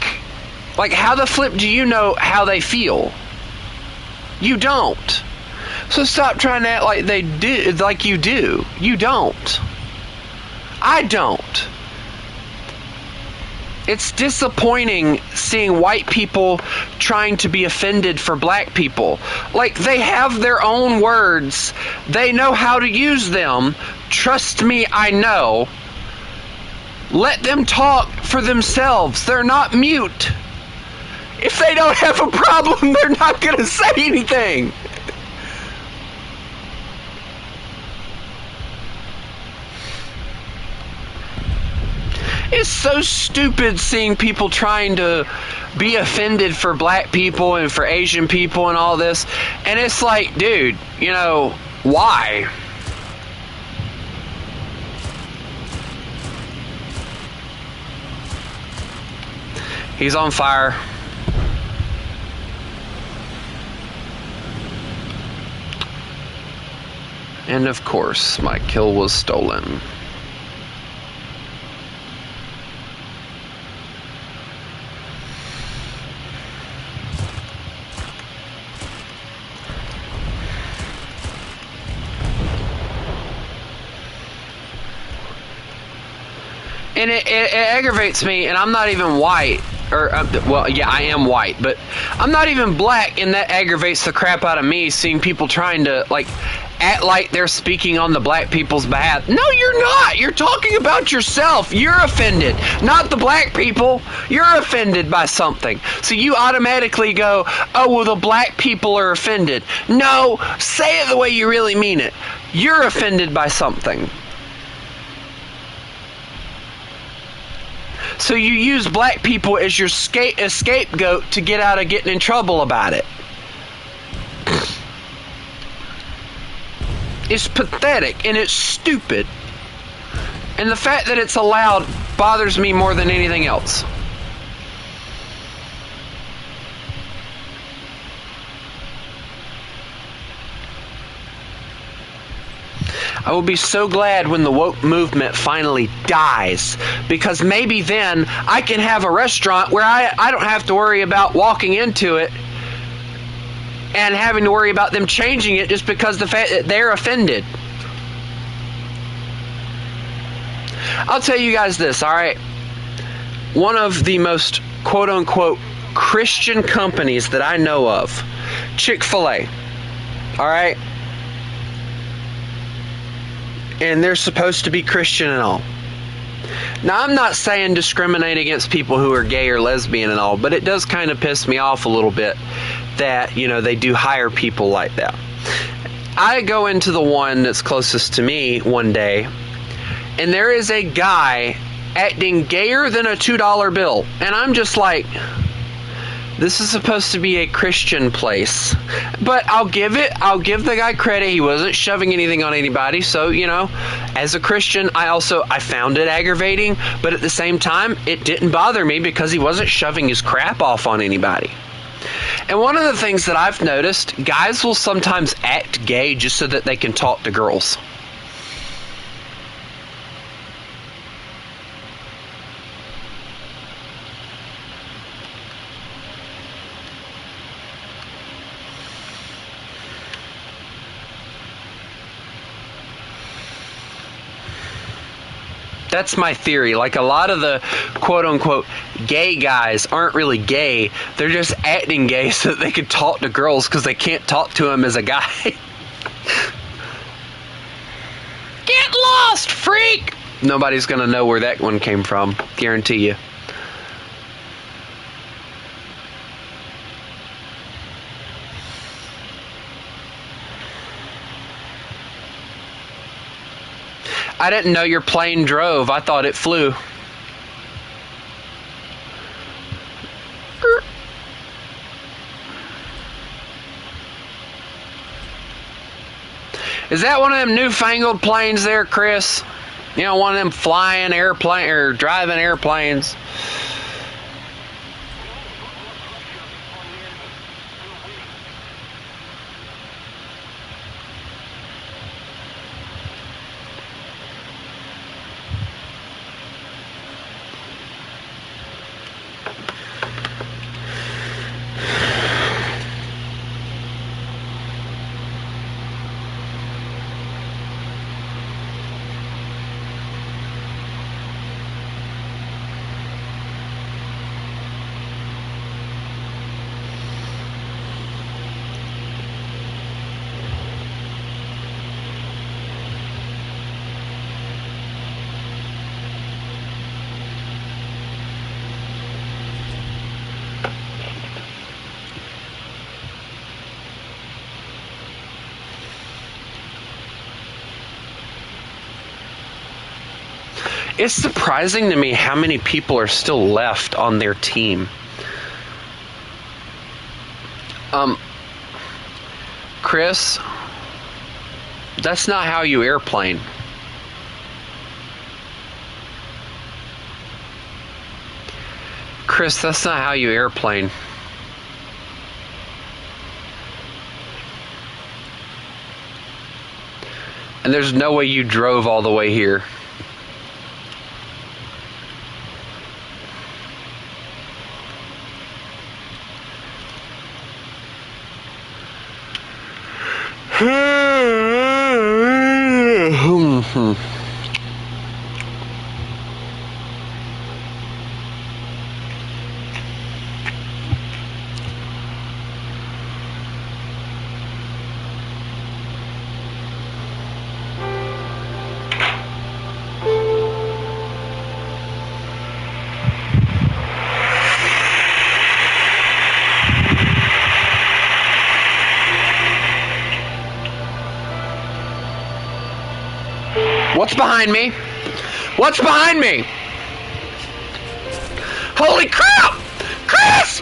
Like, how the flip do you know how they feel? You don't. So stop trying to act like they do, like you do. You don't. I don't. It's disappointing seeing white people trying to be offended for black people. Like, they have their own words. They know how to use them. Trust me, I know. Let them talk for themselves. They're not mute. If they don't have a problem, they're not going to say anything. It's so stupid seeing people trying to be offended for black people and for Asian people and all this. And it's like, dude, why? He's on fire. And of course, my kill was stolen. And it aggravates me, and I'm not even white. Well, yeah, I am white, but I'm not even black, and that aggravates the crap out of me, seeing people trying to, like, act like they're speaking on the black people's behalf. No, you're not. You're talking about yourself. You're offended, not the black people. You're offended by something. So you automatically go, oh, well, the black people are offended. No, say it the way you really mean it. You're offended by something. So you use black people as your scapegoat to get out of getting in trouble about it. It's pathetic and it's stupid. And the fact that it's allowed bothers me more than anything else. I will be so glad when the woke movement finally dies, because maybe then I can have a restaurant where I don't have to worry about walking into it and having to worry about them changing it just because the fact that they're offended. I'll tell you guys this, alright? One of the most quote-unquote Christian companies that I know of, Chick-fil-A, alright? And they're supposed to be Christian and all. Now, I'm not saying discriminate against people who are gay or lesbian and all, but it does kind of piss me off a little bit that, they do hire people like that. I go into the one that's closest to me one day, and there is a guy acting gayer than a $2 bill. And I'm just like, this is supposed to be a Christian place. But I'll give the guy credit. He wasn't shoving anything on anybody. So, as a Christian, I found it aggravating. But at the same time, it didn't bother me because he wasn't shoving his crap off on anybody. And one of the things that I've noticed, guys will sometimes act gay just so that they can talk to girls. That's my theory. Like, a lot of the quote-unquote gay guys aren't really gay. They're just acting gay so that they can talk to girls because they can't talk to them as a guy. Get lost, freak! Nobody's going to know where that one came from. Guarantee you. I didn't know your plane drove. I thought it flew. Is that one of them newfangled planes there, Chris? You know, one of them flying airplane or driving airplanes. It's surprising to me how many people are still left on their team. Chris, that's not how you airplane. Chris, that's not how you airplane. And there's no way you drove all the way here. What's behind me? What's behind me? Holy crap! Chris!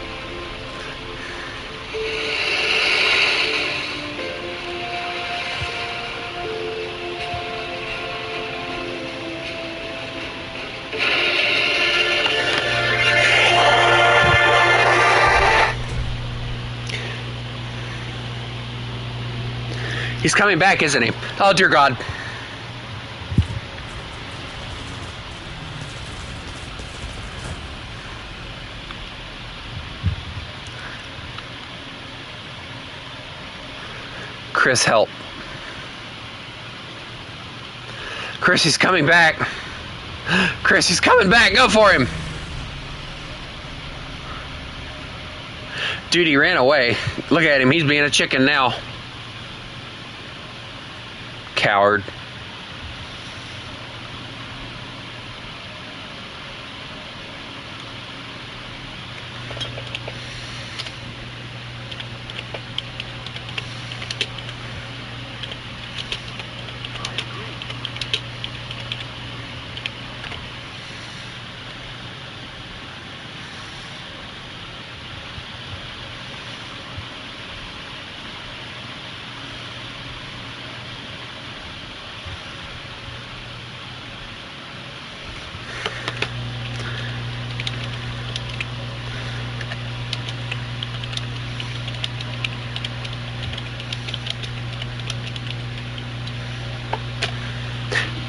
He's coming back, isn't he? Oh, dear God. Chris, help. Chris, he's coming back. Chris, he's coming back. Go for him. Dude, he ran away. Look at him. He's being a chicken now. Coward.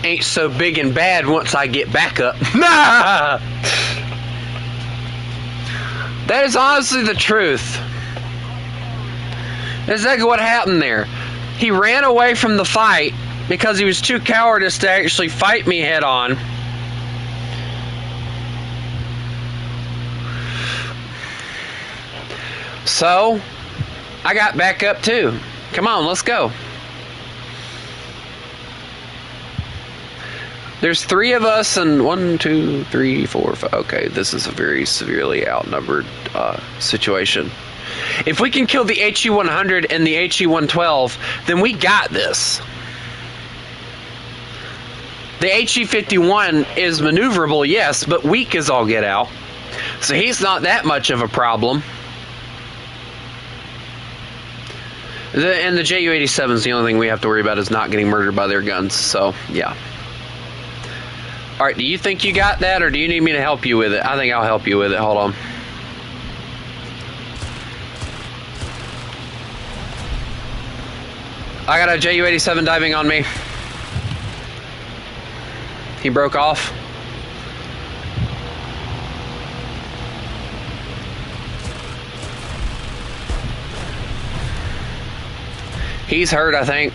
Ain't so big and bad once I get back up. That is honestly the truth. That's exactly what happened there. He ran away from the fight because he was too cowardice to actually fight me head on. So, I got back up too. Come on, let's go. There's 3 of us, and 1, 2, 3, 4, 5. Okay, this is a very severely outnumbered situation. If we can kill the HE-100 and the HE-112, then we got this. The HE-51 is maneuverable, yes, but weak as all get out. So he's not that much of a problem. And the Ju-87 is the only thing we have to worry about is not getting murdered by their guns. So, yeah. Alright, do you think you got that, or do you need me to help you with it? I think I'll help you with it. Hold on. I got a Ju-87 diving on me. He broke off. He's hurt, I think.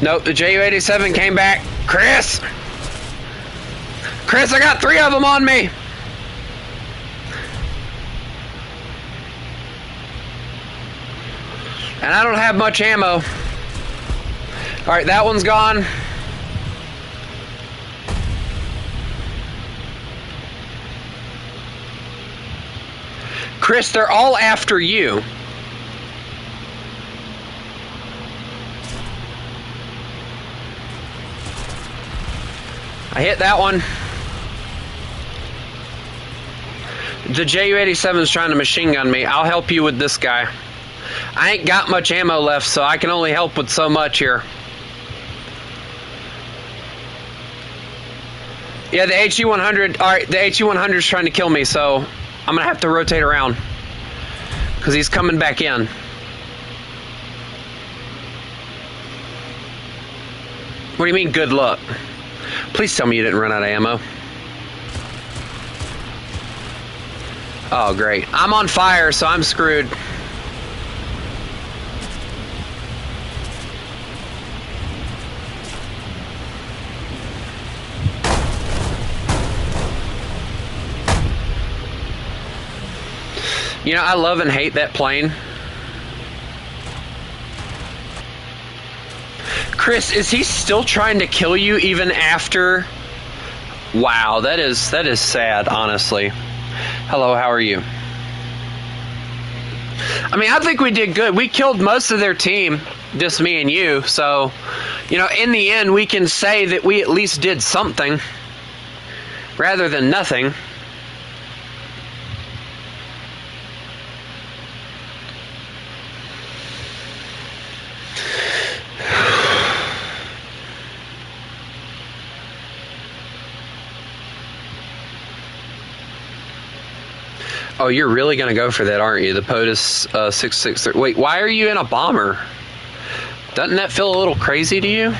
Nope, the Ju-87 came back. Chris! Chris, I got 3 of them on me! And I don't have much ammo. Alright, that one's gone. Chris, they're all after you. I hit that one. The Ju-87 is trying to machine gun me. I'll help you with this guy. I ain't got much ammo left, so I can only help with so much here. Yeah, the HE-100, alright, the HE-100 is trying to kill me, so I'm going to have to rotate around. Because he's coming back in. What do you mean, good luck? Please tell me you didn't run out of ammo. Oh, great. I'm on fire, so I'm screwed. You know, I love and hate that plane. Chris, is he still trying to kill you even after? Wow, that is sad, honestly. Hello, how are you? I mean, I think we did good. We killed most of their team, just me and you. So, you know, in the end, we can say that we at least did something rather than nothing. Oh, you're really going to go for that, aren't you? The POTUS 663. Wait, why are you in a bomber? Doesn't that feel a little crazy to you?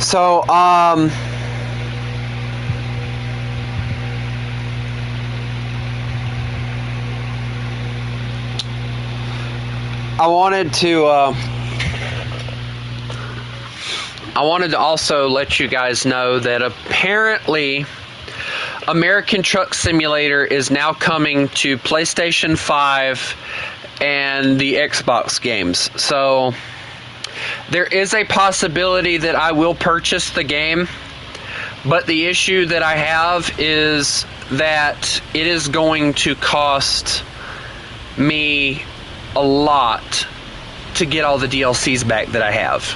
So, I wanted to also let you guys know that apparently American Truck Simulator is now coming to PlayStation 5 and the Xbox games. So there is a possibility that I will purchase the game, but the issue that I have is that it is going to cost me a lot to get all the DLCs back that I have.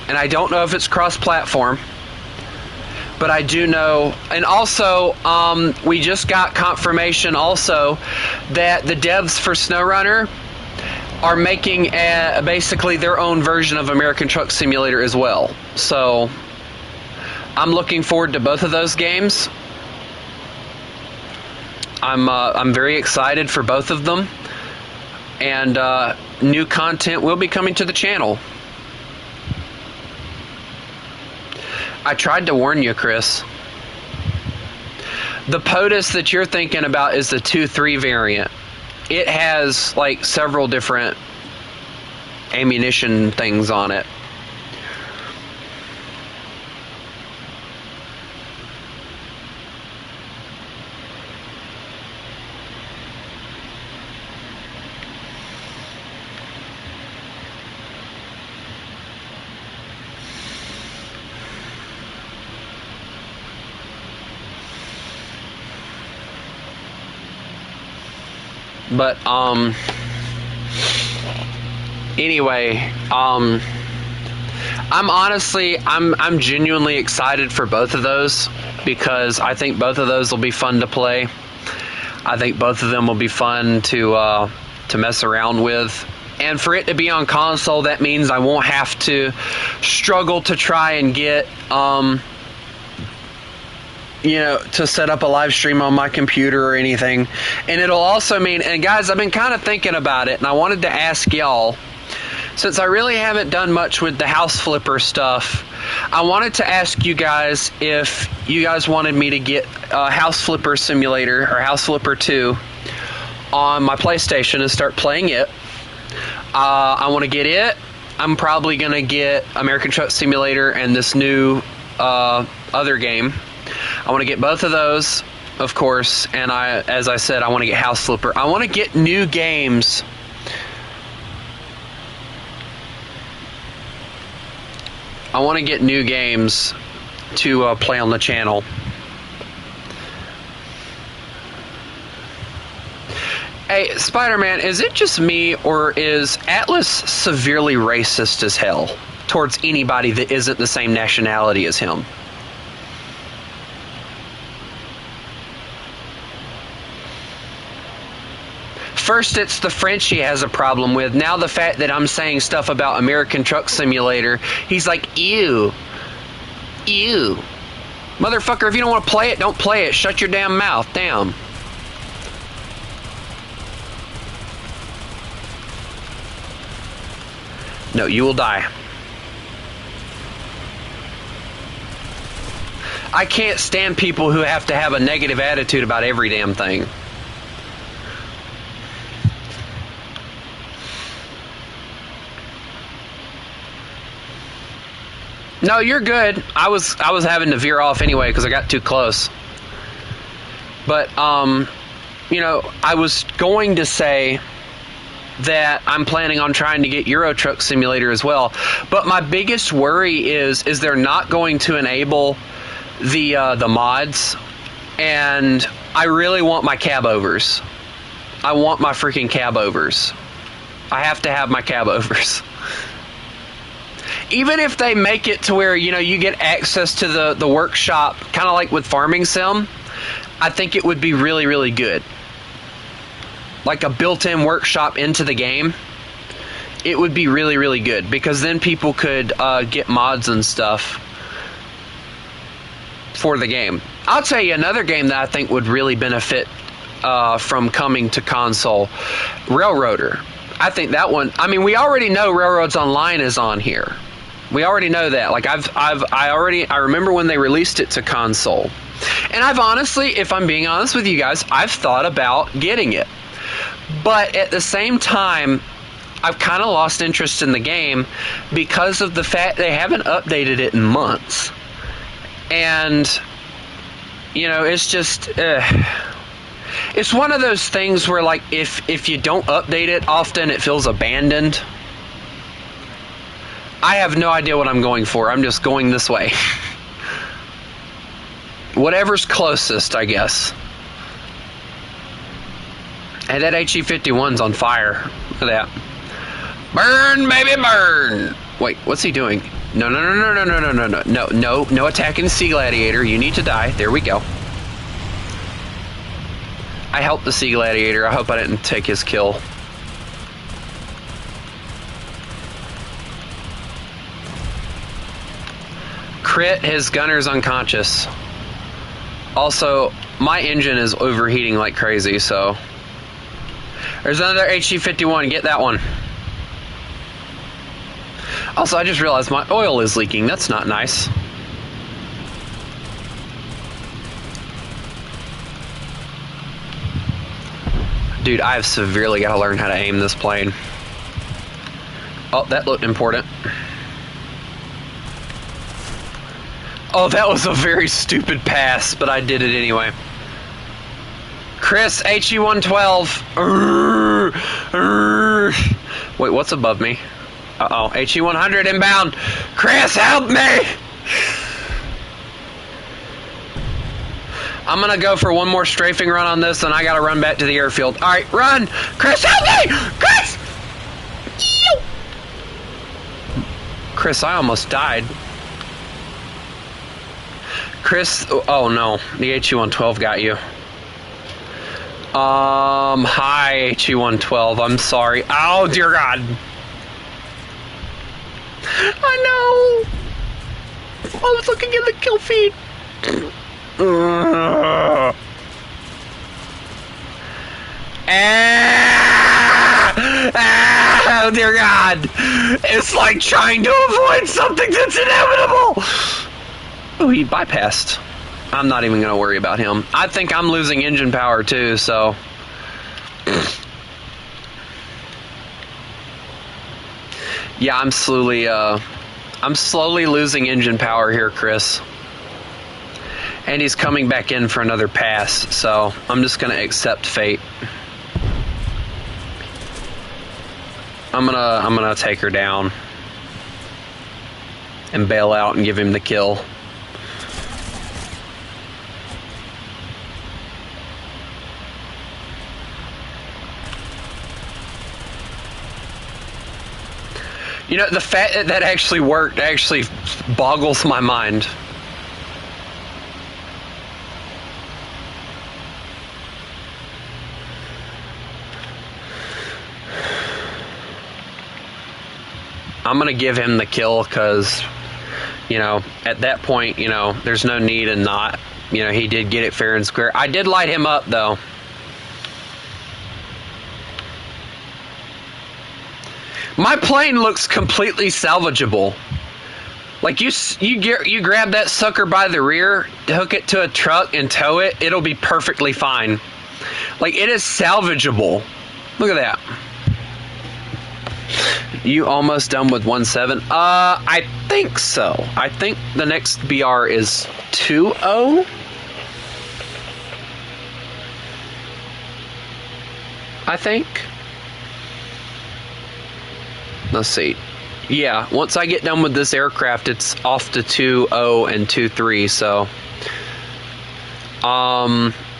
And I don't know if it's cross-platform, but I do know. And also, we just got confirmation also that the devs for SnowRunner are making basically their own version of American Truck Simulator as well. So I'm looking forward to both of those games. I'm very excited for both of them. And new content will be coming to the channel. I tried to warn you, Chris. The POTUS that you're thinking about is the 2.3 variant. It has like several different ammunition things on it. But anyway, I'm genuinely excited for both of those because I think both of those will be fun to play. I think both of them will be fun to mess around with. And for it to be on console, that means I won't have to struggle to try and get to set up a live stream on my computer or anything. And it'll also mean, and guys, I've been kind of thinking about it, and I wanted to ask y'all, since I really haven't done much with the house flipper stuff, I wanted to ask you guys if you guys wanted me to get House Flipper Simulator or House Flipper 2 on my PlayStation and start playing it. I want to get it. I'm probably going to get American Truck Simulator and this new other game. I want to get both of those, of course, and as I said, I want to get House Flipper. I want to get new games. I want to get new games to play on the channel. Hey, Spider-Man, is it just me, or is Atlas severely racist as hell towards anybody that isn't the same nationality as him? First, it's the French he has a problem with. Now the fact that I'm saying stuff about American Truck Simulator, he's like, ew. Ew. Motherfucker, if you don't want to play it, don't play it. Shut your damn mouth. Damn. No, you will die. I can't stand people who have to have a negative attitude about every damn thing. No, you're good. I was having to veer off anyway because I got too close. But I was going to say that I'm planning on trying to get Euro Truck Simulator as well. But my biggest worry is they're not going to enable the mods, and I really want my cab overs. I want my freaking cab overs. I have to have my cab overs. Even if they make it to where, you get access to the workshop, kind of like with Farming Sim, I think it would be really, really good. Like a built-in workshop into the game, it would be really, really good. Because then people could get mods and stuff for the game. I'll tell you another game that I think would really benefit from coming to console. Railroader. I think that one, we already know Railroads Online is on here. We already know that. Like I remember when they released it to console. And I've honestly, if I'm being honest with you guys, I've thought about getting it. But at the same time, I've kind of lost interest in the game because of the fact they haven't updated it in months. And it's just it's one of those things where, like, if you don't update it often, it feels abandoned. I have no idea what I'm going for. I'm just going this way. Whatever's closest, I guess. And that HE-51's on fire. Look at that. Burn, baby, burn! Wait, what's he doing? No attacking the Sea Gladiator. You need to die. There we go. I helped the Sea Gladiator. I hope I didn't take his kill. Crit, his gunner's unconscious. Also, my engine is overheating like crazy, so... There's another HE-51. Get that one. Also, I just realized my oil is leaking. That's not nice. Dude, I have severely got to learn how to aim this plane. Oh, that looked important. Oh, that was a very stupid pass, but I did it anyway. Chris, HE-112. Wait, what's above me? Uh-oh, HE-100 inbound. Chris, help me! I'm gonna go for one more strafing run on this, and I gotta run back to the airfield. All right, run! Chris, help me! Chris! Chris, I almost died. Chris, oh no, the HE-112 got you. Hi, HE-112, I'm sorry. Oh, dear God. I know. I was looking in the kill feed. Oh, dear God. It's like trying to avoid something that's inevitable. Oh, he bypassed. I'm not even going to worry about him. I think I'm losing engine power too, so... Yeah, I'm slowly losing engine power here, Chris. And he's coming back in for another pass, so I'm just going to accept fate. I'm gonna take her down and bail out and give him the kill. You know, the fact that that actually worked actually boggles my mind. I'm going to give him the kill because, you know, at that point, you know, there's no need in not. You know, he did get it fair and square. I did light him up, though. My plane looks completely salvageable. Like, you grab that sucker by the rear, hook it to a truck, and tow it, it'll be perfectly fine. Like, it is salvageable. Look at that. You almost done with 1.7? I think so. I think the next BR is 2.0. I think. Let's see. Yeah, once I get done with this aircraft, it's off to 2.0 and 2.3, so...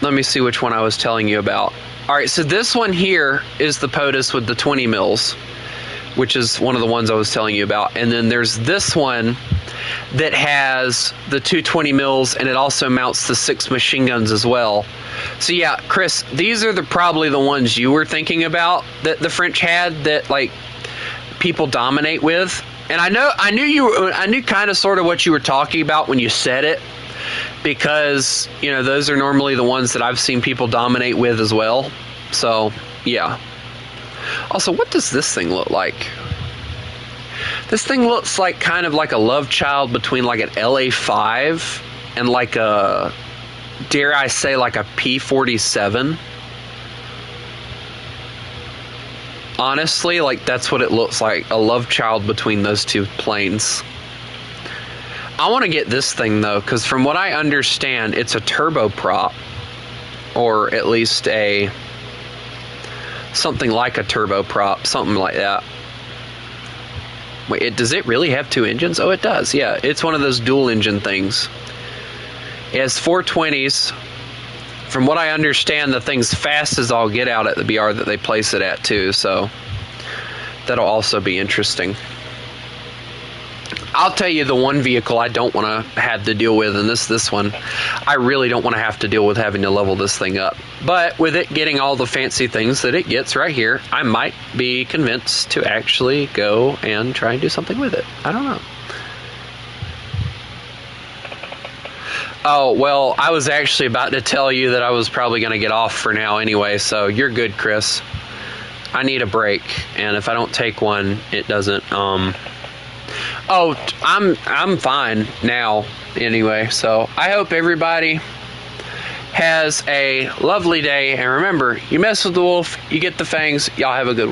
let me see which one I was telling you about. Alright, so this one here is the POTUS with the 20 mils, which is one of the ones I was telling you about. And then there's this one that has the 220 mils, and it also mounts the 6 machine guns as well. So yeah, Chris, these are probably the ones you were thinking about that the French had that, like, people dominate with. And I knew kind of sort of what you were talking about when you said it, because, you know, those are normally the ones that I've seen people dominate with as well. So yeah. Also, what does this thing look like? This thing looks like kind of like a love child between like an LA5 and like a, dare I say, like a P-47. Honestly, like, that's what it looks like. A love child between those two planes. I want to get this thing, though, because from what I understand, it's a turboprop. Or at least a... something like a turboprop. Something like that. Wait, does it really have 2 engines? Oh, it does, yeah. It's one of those dual engine things. It has 420s. From what I understand, the thing's fast as all get out at the BR that they place it at, too, so that'll also be interesting. I'll tell you the one vehicle I don't want to have to deal with, and this one, I really don't want to have to deal with having to level this thing up. But with it getting all the fancy things that it gets right here, I might be convinced to actually go and try and do something with it. I don't know. Oh, well, I was actually about to tell you that I was probably going to get off for now anyway, so you're good, Chris. I need a break, and if I don't take one, it doesn't, Oh, I'm fine now anyway, so I hope everybody has a lovely day. And remember, you mess with the wolf, you get the fangs. Y'all have a good one.